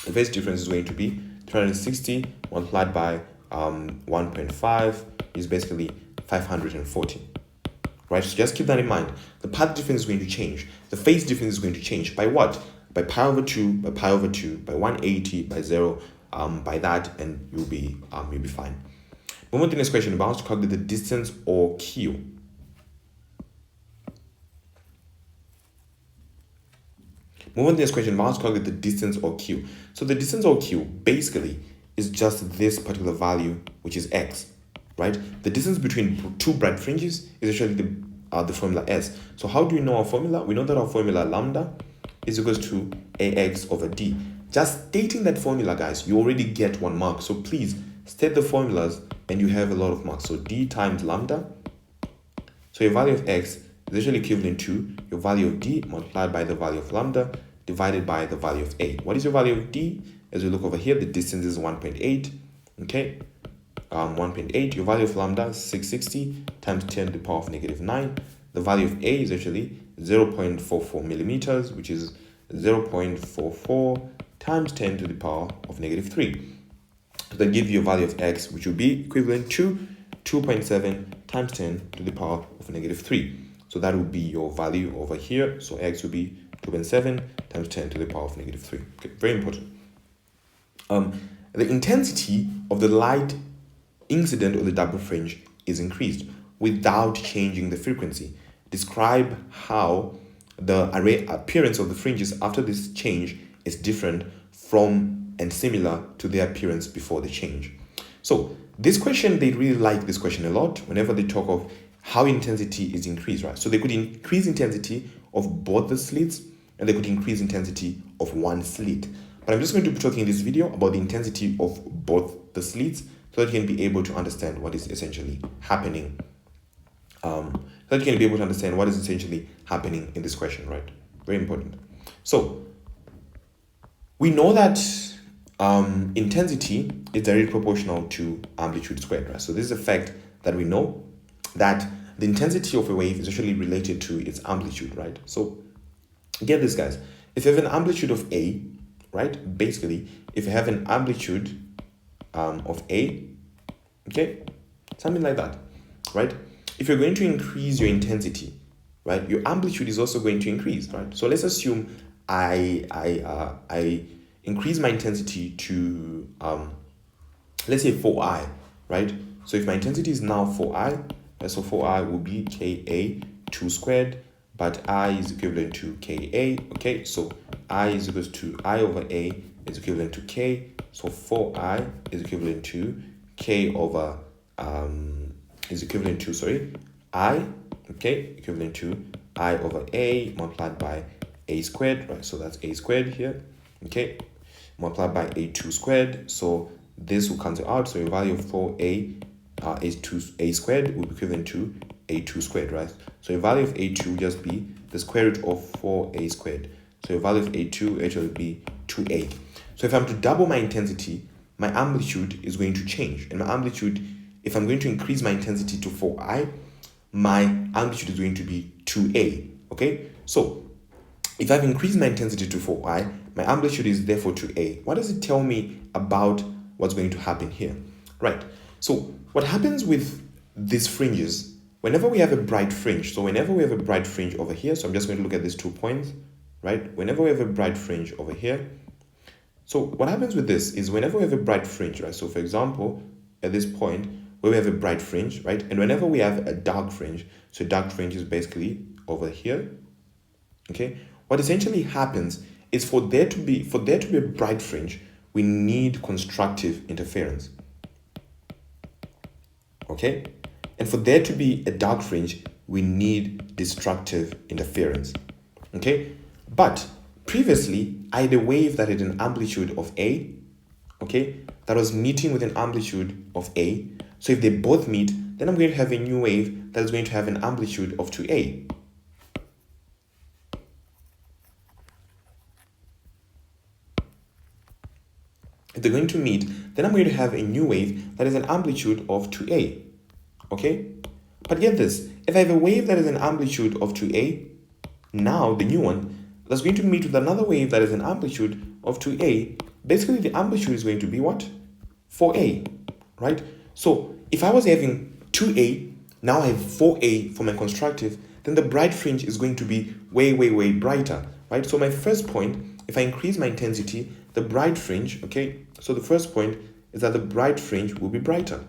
the first difference is going to be 360 multiplied by 1.5 is basically 540, right? So just keep that in mind. The path difference is going to change. The phase difference is going to change by what? By pi over 2, by pi over 2, by 180, by 0, by that, and you'll be fine. Moving on to the next question, about to calculate the distance or Q. Moving on to this question, about to calculate the distance or Q. So the distance or Q basically is just this particular value, which is x, right? The distance between two bright fringes is actually the formula S. So how do we know our formula? We know that our formula lambda is equals to ax over d. Just stating that formula, guys, you already get 1 mark. So please state the formulas and you have a lot of marks. So d times lambda. So your value of x is actually equivalent to your value of d multiplied by the value of lambda divided by the value of a. What is your value of d? As we look over here, the distance is 1.8. Okay, 1.8. Your value of lambda is 660 times 10 to the power of negative 9. The value of a is actually 0.44 millimeters, which is 0.44 times 10 to the power of negative 3. So that gives you a value of x, which will be equivalent to 2.7 times 10 to the power of negative 3. So that would be your value over here. So x will be 2.7 times 10 to the power of negative 3. Okay, very important. The intensity of the light incident on the double fringe is increased without changing the frequency. Describe how the array appearance of the fringes after this change is different from and similar to their appearance before the change. So this question, they really like this question a lot whenever they talk of how intensity is increased, right? So they could increase intensity of both the slits and they could increase intensity of one slit. But I'm just going to be talking in this video about the intensity of both the slits so that you can be able to understand what is essentially happening. So that you can be able to understand what is essentially happening in this question, right? Very important. So we know that intensity is directly proportional to amplitude squared, right? So this is a fact that we know, that the intensity of a wave is actually related to its amplitude, right? So get this, guys. If you have an amplitude of A, right? Basically, if you have an amplitude of A, okay, something like that, right? If you're going to increase your intensity, right, your amplitude is also going to increase, right? So let's assume I increase my intensity to let's say 4i, right? So if my intensity is now 4i, so 4i will be Ka2 squared, but I is equivalent to Ka, okay? So I is equals to I over A is equivalent to K, so 4i is equivalent to K over I, okay, equivalent to I over A multiplied by A squared, right? So that's A squared here, okay, multiplied by A2 squared. So this will cancel out, so your value of 4A is 2A squared will be equivalent to A2 squared, right? So your value of A2 will just be the square root of 4A squared. So your value of A2 actually will be 2A. So if I'm to double my intensity, my amplitude is going to change. And my amplitude, if I'm going to increase my intensity to 4i, my amplitude is going to be 2a, okay? So if I've increased my intensity to 4i, my amplitude is therefore 2a. What does it tell me about what's going to happen here? Right, so what happens with these fringes, whenever we have a bright fringe, so whenever we have a bright fringe over here, so I'm just going to look at these 2 points, right? Whenever we have a bright fringe over here, so what happens with this is whenever we have a bright fringe, right? So for example, at this point where we have a bright fringe, right? And whenever we have a dark fringe, so dark fringe is basically over here, okay? What essentially happens is for there to be a bright fringe, we need constructive interference, okay? And for there to be a dark fringe, we need destructive interference, okay? But previously, I had a wave that had an amplitude of A, okay, that was meeting with an amplitude of A. So if they both meet, then I'm going to have a new wave that is going to have an amplitude of 2A. If they're going to meet, then I'm going to have a new wave that is an amplitude of 2A, okay? But get this, if I have a wave that is an amplitude of 2A, now the new one, that's going to meet with another wave that is an amplitude of 2A, basically the amplitude is going to be what? 4A, right? So if I was having 2A, now I have 4A for my constructive, then the bright fringe is going to be way, way, way brighter, right? So my first point, if I increase my intensity, the bright fringe, okay, so the first point is that the bright fringe will be brighter.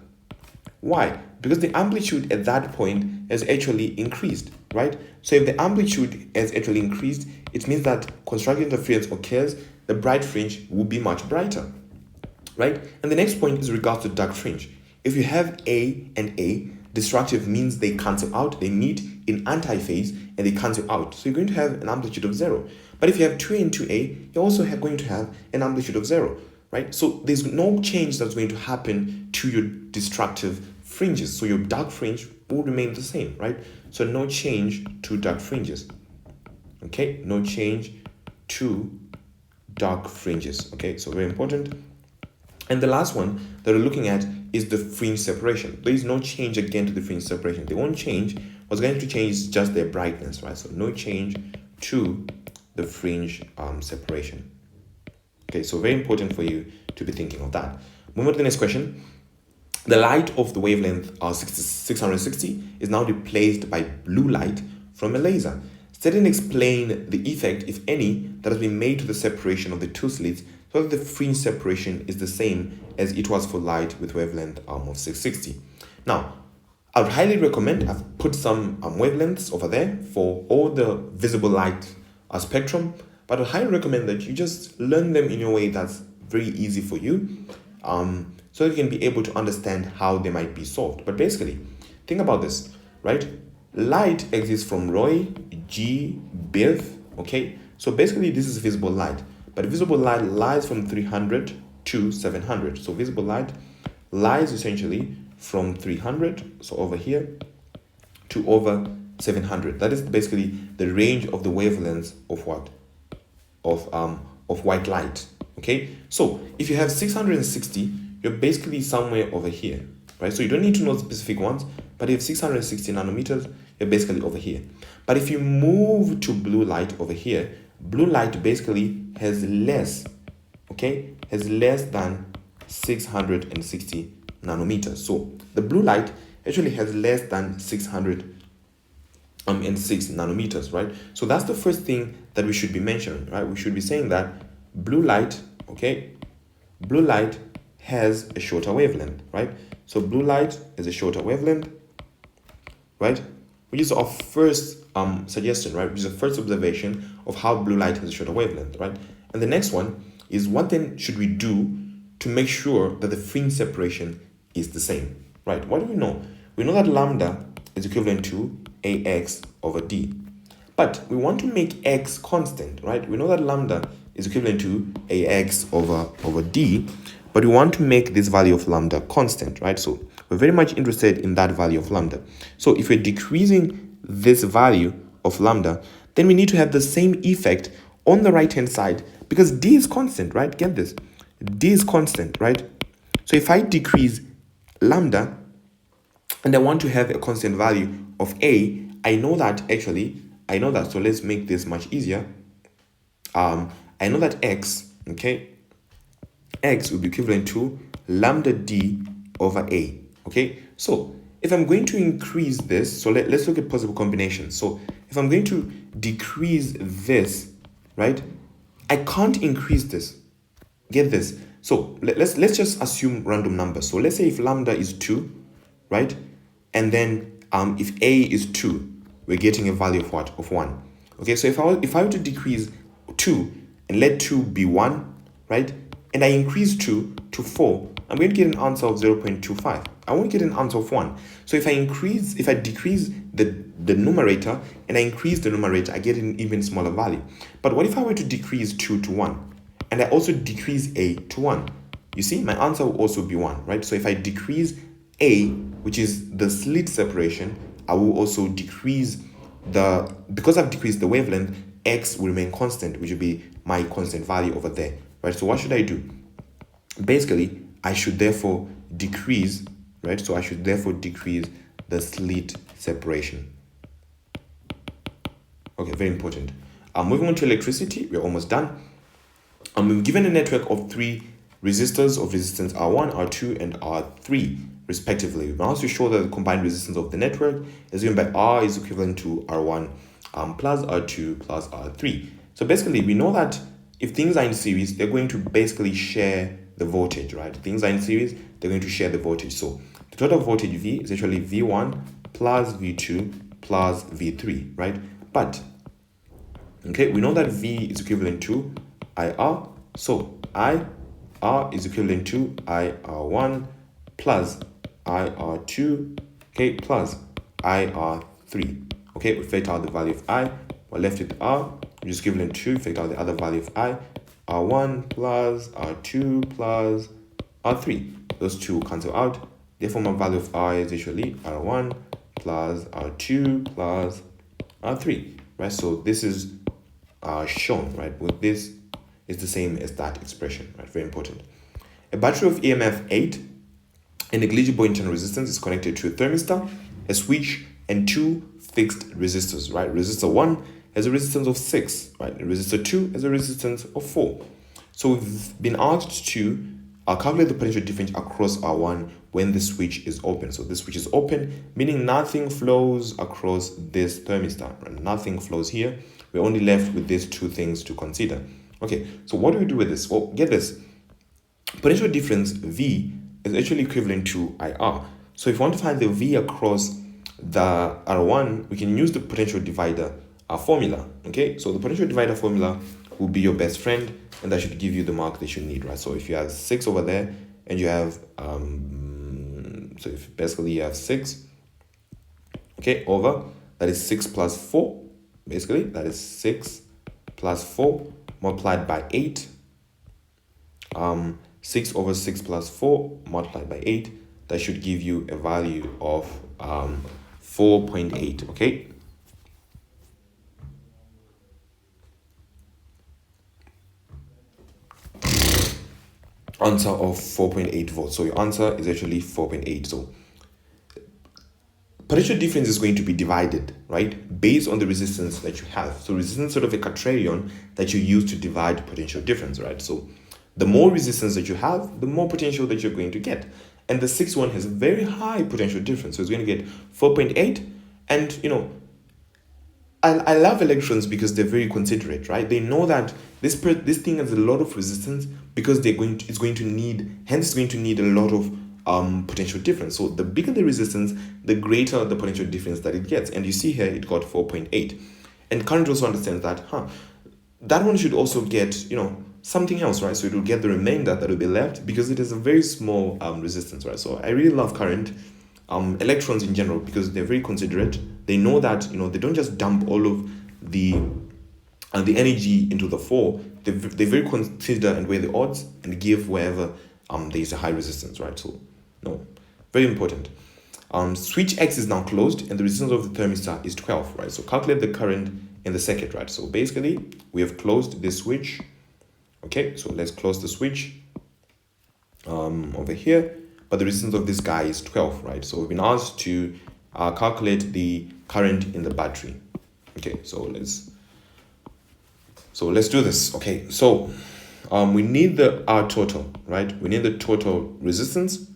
Why? Because the amplitude at that point has actually increased, right? So if the amplitude has actually increased, it means that constructive interference occurs, the bright fringe will be much brighter, right? And the next point is regards to dark fringe. If you have A and A, destructive means they cancel out, they meet in antiphase and they cancel out. So you're going to have an amplitude of 0. But if you have 2A and 2A, you're also going to have an amplitude of 0, right? So there's no change that's going to happen to your destructive fringes. So your dark fringe will remain the same, right? So no change to dark fringes. Okay, no change to dark fringes. Okay, so very important. And the last one that we're looking at is the fringe separation. There is no change again to the fringe separation. They won't change. What's going to change is just their brightness, right? So no change to the fringe separation. Okay, so very important for you to be thinking of that. Moving on to the next question. The light of the wavelength 660 is now replaced by blue light from a laser. Study and explain the effect, if any, that has been made to the separation of the two slits so that the fringe separation is the same as it was for light with wavelength of 660. Now, I would highly recommend, I've put some wavelengths over there for all the visible light spectrum, but I would highly recommend that you just learn them in a way that's very easy for you, so that you can be able to understand how they might be solved. But basically, think about this, right? Light exists from Roy, G, Biv, okay? So basically, this is visible light, but visible light lies from 300 to 700. So visible light lies essentially from 300, so over here, to over 700. That is basically the range of the wavelengths of what? Of white light, okay? So if you have 660, you're basically somewhere over here, right? So you don't need to know specific ones, but if you have 660 nanometers, you're basically over here. But if you move to blue light over here, blue light basically has less, okay? Has less than 660 nanometers. So the blue light actually has less than 606 nanometers, right? So that's the first thing that we should be mentioning, right? We should be saying that blue light, okay? Blue light has a shorter wavelength, right? So blue light is a shorter wavelength, right? Which is our first suggestion, right? Which is the first observation of how blue light has a shorter wavelength, right? And the next one is, what then should we do to make sure that the fringe separation is the same, right? What do we know? We know that lambda is equivalent to AX over D. But we want to make X constant, right? We know that lambda is equivalent to AX over D, but we want to make this value of lambda constant, right? So we're very much interested in that value of lambda. So if we're decreasing this value of lambda, then we need to have the same effect on the right-hand side because D is constant, right? Get this. D is constant, right? So if I decrease lambda and I want to have a constant value of A, I know that, so let's make this much easier. I know that X, okay, X will be equivalent to lambda D over A, okay? So if I'm going to increase this, so let's look at possible combinations. So if I'm going to decrease this right? I can't increase this. Get this. So let's just assume random numbers. So let's say if lambda is 2, right? And then if a is 2, we're getting a value of what? Of 1. Okay, so if I were to decrease 2 and let 2 be 1, right? And I increase 2 to 4, I'm going to get an answer of 0.25. I won't get an answer of 1. So if I decrease the numerator and I increase the numerator, I get an even smaller value. But what if I were to decrease 2 to 1? And I also decrease a to 1. You see, my answer will also be 1, right? So if I decrease a, which is the slit separation, I will also decrease because I've decreased the wavelength, x will remain constant, which will be my constant value over there, right? So what should I do? Basically, I should therefore decrease, right? So I should therefore decrease the slit separation. Okay, very important. Moving on to electricity, we're almost done. We've given a network of 3 resistors of resistance R1, R2, and R3, respectively. We must show that the combined resistance of the network is given by R is equivalent to R1 plus R2 plus R3. So basically, we know that if things are in series, they're going to basically share the voltage, right? Things are in series, they're going to share the voltage. So the total voltage V is actually V1 plus V2 plus V3, right? But, okay, we know that V is equivalent to IR. So IR is equivalent to IR1 plus IR2, okay, plus IR3. Okay, we factor out the value of I. We're left with R, which is equivalent to, factor out the other value of I, R1 plus R2 plus R3. Those two cancel out. Therefore, my value of R is actually R1 plus R2 plus R3, right? So this is shown, right, with this is the same as that expression, right? Very important. A battery of EMF 8 and negligible internal resistance is connected to a thermistor, a switch, and 2 fixed resistors, right? Resistor 1 has a resistance of 6, right? And resistor 2 has a resistance of 4. So we've been asked to calculate the potential difference across R1 when the switch is open. So this switch is open, meaning nothing flows across this thermistor, right? Nothing flows here. We're only left with these 2 things to consider. Okay, so what do we do with this? Well, get this. Potential difference V is actually equivalent to IR. So if we want to find the V across the R1, we can use the potential divider formula. Okay, so the potential divider formula will be your best friend, and that should give you the mark that you need, right? So if you have 6 over there, and you have, so if basically you have 6, okay, over, that is 6 plus 4, basically, that is 6 plus 4 multiplied by 8, 6 over 6 plus 4 multiplied by 8, that should give you a value of 4.8, okay? Answer of 4.8 volts. So your answer is actually 4.8. So potential difference is going to be divided, right, based on the resistance that you have. So resistance is sort of a criterion that you use to divide potential difference, right? So the more resistance that you have, the more potential that you're going to get. And the 6th one has a very high potential difference. So it's going to get 4.8. And, you know, I love electrons because they're very considerate, right? They know that this thing has a lot of resistance because it's going to need a lot of potential difference. So the bigger the resistance, the greater the potential difference that it gets. And you see here it got 4.8. And current also understands that, that one should also get, you know, something else, right? So it will get the remainder that will be left because it is a very small resistance, right? So I really love current. Electrons in general, because they're very considerate. They know that, you know, they don't just dump all of the energy into the 4. They very consider and weigh the odds and give wherever there is a high resistance, right? So no, very important. Switch X is now closed and the resistance of the thermistor is 12, right? So calculate the current in the circuit, right? So basically we have closed this switch. Okay, so let's close the switch over here. But the resistance of this guy is 12, right? So we've been asked to calculate the current in the battery. Okay, so let's do this. Okay, so we need the R total, right? We need the total resistance.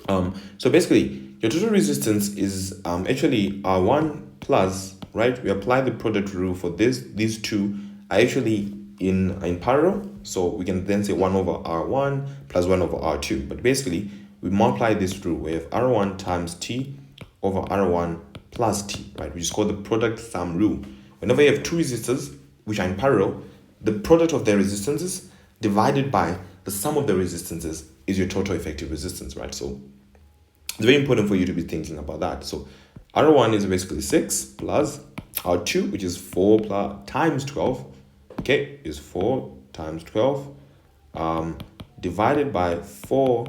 So basically, your total resistance is actually R1 plus, right? We apply the product rule for these two are actually in parallel. So we can then say 1 over R1 plus 1 over R2. But basically, we multiply this through. We have R1 times T over R1 plus T, right? Which is called the product sum rule. Whenever you have two resistors which are in parallel, the product of their resistances divided by the sum of the resistances is your total effective resistance, right? So it's very important for you to be thinking about that. So R1 is basically 6 plus R2, which is 4 plus times 12, okay, is 4 times 12 divided by 4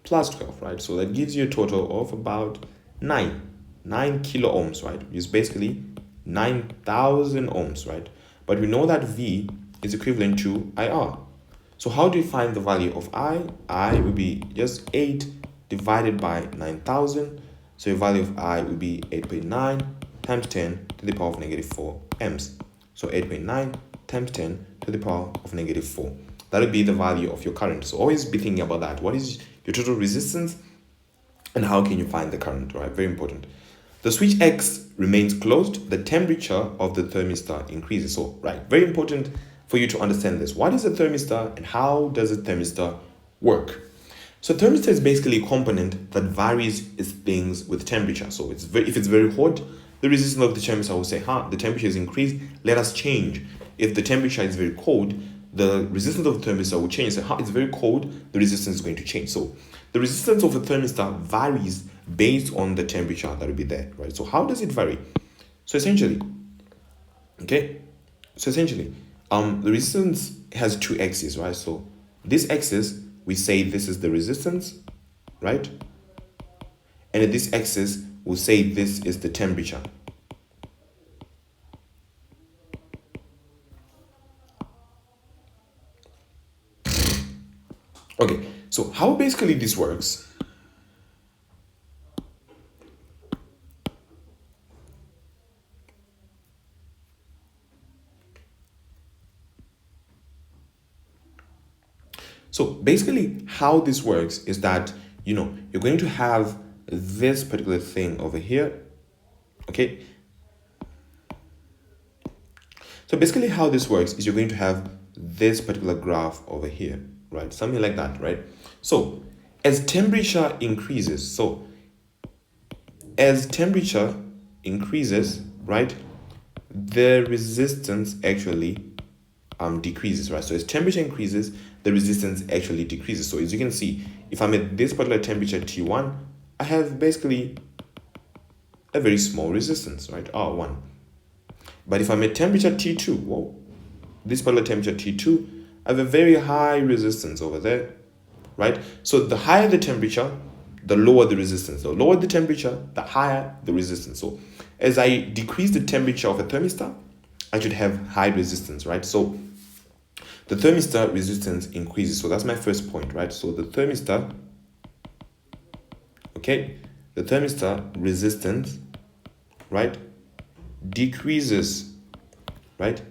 plus 12, right? So that gives you a total of about 9 kilo ohms, right? Which is basically 9,000 ohms, right? But we know that V is equivalent to IR. So how do you find the value of I? I will be just 8 divided by 9,000. So your value of I will be 8.9 times 10 to the power of negative 4 amps. So 8.9 times 10 to the power of negative 4. That would be the value of your current. So always be thinking about that. What is your total resistance and how can you find the current, right? Very important. The switch X remains closed. The temperature of the thermistor increases. So, right, very important for you to understand this. What is a thermistor and how does a thermistor work? So thermistor is basically a component that varies its things with temperature. So if it's very hot, the resistance of the thermistor will say, the temperature is increased, let us change. If the temperature is very cold, the resistance of the thermistor will change. Say, it's very cold, the resistance is going to change. So the resistance of a thermistor varies based on the temperature that will be there, right? So how does it vary? So essentially, the resistance has two axes, right? So this axis, we say this is the resistance, right? And at this axis, we'll say this is the temperature. Okay, so how basically this works? So basically how this works is that, you're going to have this particular thing over here, okay? So basically how this works is you're going to have this particular graph over here, right? Something like that, right? So as temperature increases, right, the resistance actually decreases, right? So as temperature increases, the resistance actually decreases. So as you can see, if I'm at this particular temperature T1, I have basically a very small resistance, right? R1. But if I'm at temperature T2, this particular temperature T2, I have a very high resistance over there, right? So the higher the temperature, the lower the resistance. The lower the temperature, the higher the resistance. So as I decrease the temperature of a thermistor, I should have high resistance, right? So the thermistor resistance increases. So that's my first point, right? So the thermistor resistance, right, decreases, right?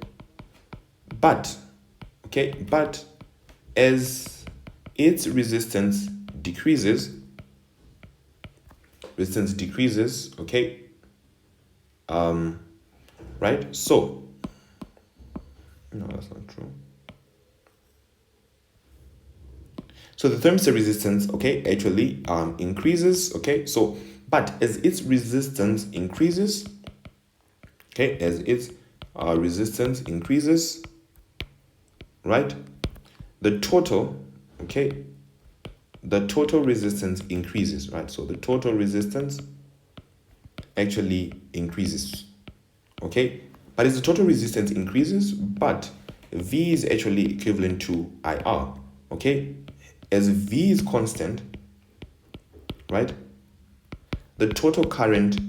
But as its resistance decreases, okay, right? So, no, that's not true. So the thermistor resistance, okay, actually increases, okay? So, but as its resistance increases, okay, as its resistance increases, right, the total resistance increases, right? So the total resistance actually increases, okay? But as the total resistance increases, but V is actually equivalent to IR, okay? As V is constant, right, the total current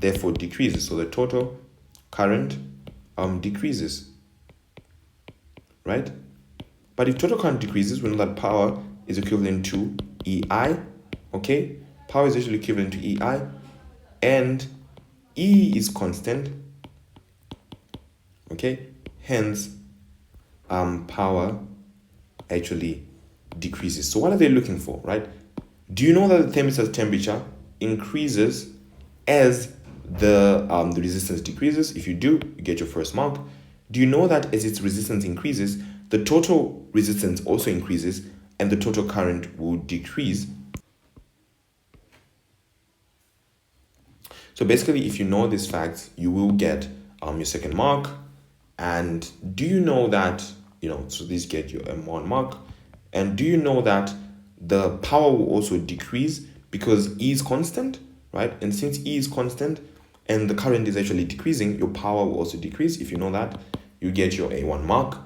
therefore decreases. So the total current decreases, right? But if total current decreases, we know that power is equivalent to EI, okay? Power is actually equivalent to EI, and E is constant, okay? Hence, power actually decreases. So what are they looking for, right? Do you know that the thermistor's temperature increases as the resistance decreases? If you do, you get your first mark. Do you know that as its resistance increases, the total resistance also increases and the total current will decrease? So basically, if you know these facts, you will get your second mark. And do you know that, so this get your M1 mark. And do you know that the power will also decrease because E is constant, right? And since E is constant and the current is actually decreasing, your power will also decrease. If you know that, you get your A1 mark.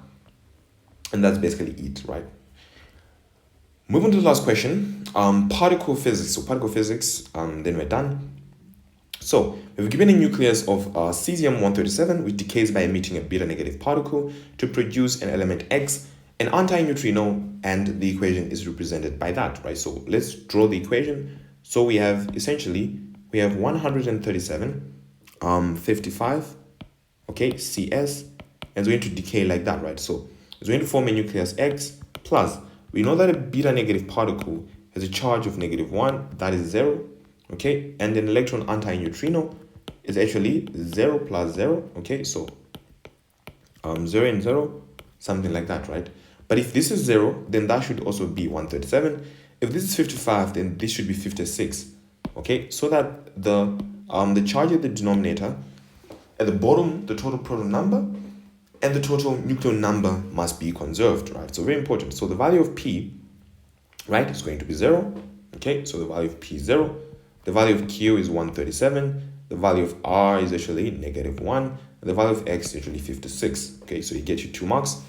And that's basically it, right? Moving to the last question, particle physics. So particle physics, then we're done. So we've given a nucleus of cesium-137, which decays by emitting a beta negative particle to produce an element X, an anti-neutrino, and the equation is represented by that, right? So let's draw the equation. So we have 137, 55, okay, CS, and it's going to decay like that, right? So it's going to form a nucleus X plus, we know that a beta negative particle has a charge of -1, that is 0, okay, and an electron anti-neutrino is actually 0 plus 0, okay, so 0 and 0, something like that, right? But if this is 0, then that should also be 137. If this is 55, then this should be 56, okay, so that the charge at the denominator, at the bottom, the total proton number and the total nucleon number must be conserved, right? So very important. So the value of P, right, is going to be 0, okay, so the value of P is 0. The value of Q is 137. The value of R is actually -1. And the value of X is actually 56. Okay, so you get your 2 marks.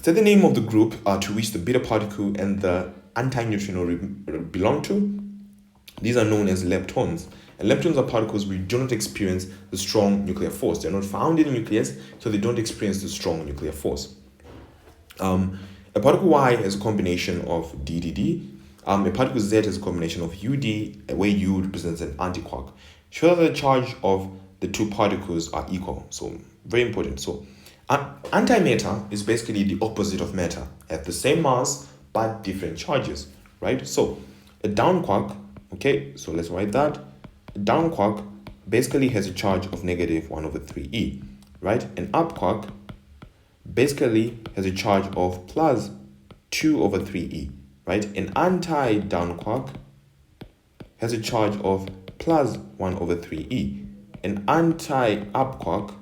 Say the name of the group to which the beta particle and the anti-neutrino belong to. These are known as leptons. And leptons are particles which do not experience the strong nuclear force. They're not found in the nucleus, so they don't experience the strong nuclear force. A particle Y has a combination of DDD. A particle Z has a combination of UD, where U represents an antiquark. Show that the charge of the two particles are equal. So very important. So antimatter is basically the opposite of matter, at the same mass but different charges, right? So a down quark, okay, so let's write that. A down quark basically has a charge of -1/3e, right? An up quark basically has a charge of +2/3e. Right? An anti-down quark has a charge of +1/3e. An anti-up quark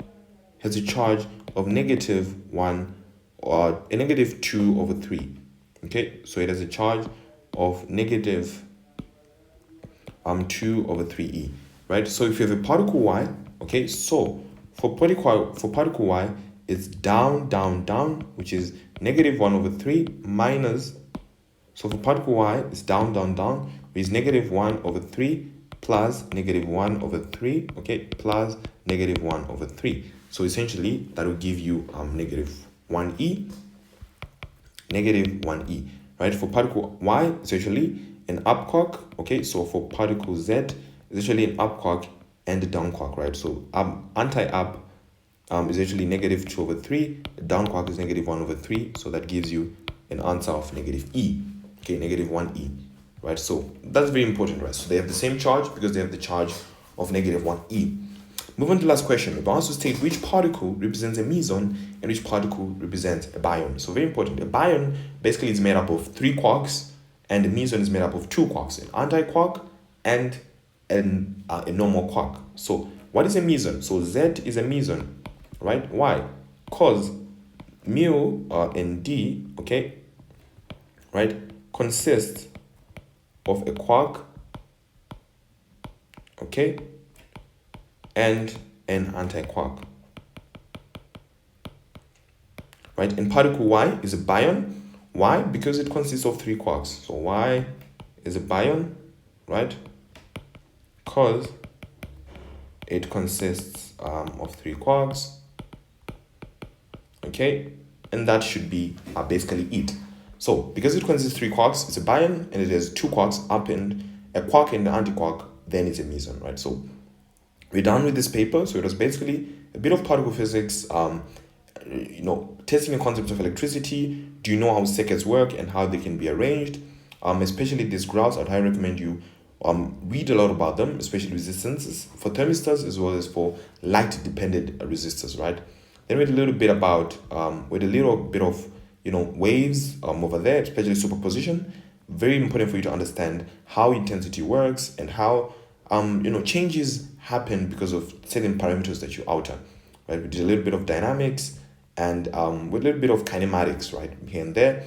has a charge of -1 or a -2/3. Okay, so it has a charge of -2/3e. Right? So if you have a particle Y, okay, so for particle Y, it's down, down, down, which is -1/3 minus. So for particle Y, it's down, down, down, which is -1/3 plus -1/3, okay, plus -1/3. So essentially, that will give you -1e, right? For particle Y, it's actually an up quark, okay? So for particle Z, it's actually an up quark and a down quark, right? So anti-up is actually -2/3, down quark is -1/3, so that gives you an answer of -e. Okay, -1e, right? So that's very important, right? So they have the same charge because they have the charge of -1e. Move on to the last question. We're asked to state which particle represents a meson and which particle represents a baryon. So very important. A baryon basically is made up of 3 quarks, and a meson is made up of 2 quarks, an anti-quark and a normal quark. So what is a meson? So Z is a meson, right? Why? Because mu and D, okay, right, consists of a quark, okay, and an anti-quark, right? And particle Y is a baryon. Why? Because it consists of 3 quarks. So Y is a baryon, right? Because it consists of 3 quarks, okay, and that should be basically it. So because it consists of 3 quarks, it's a baryon, and it has 2 quarks up and a quark and an antiquark, then it's a meson, right? So we're done with this paper. So it was basically a bit of particle physics, testing the concepts of electricity. Do you know how circuits work and how they can be arranged? Especially these graphs, I'd highly recommend you read a lot about them, especially resistances for thermistors as well as for light dependent resistors, right? Then we had a little bit about waves over there, especially superposition. Very important for you to understand how intensity works and how changes happen because of certain parameters that you alter, right? We did a little bit of dynamics and with a little bit of kinematics, right, here and there.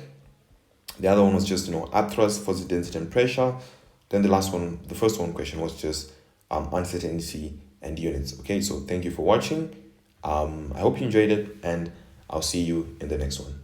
The other one was just upthrust, force density and pressure. Then the first one question was just uncertainty and units. Okay, so thank you for watching. I hope you enjoyed it, and I'll see you in the next one.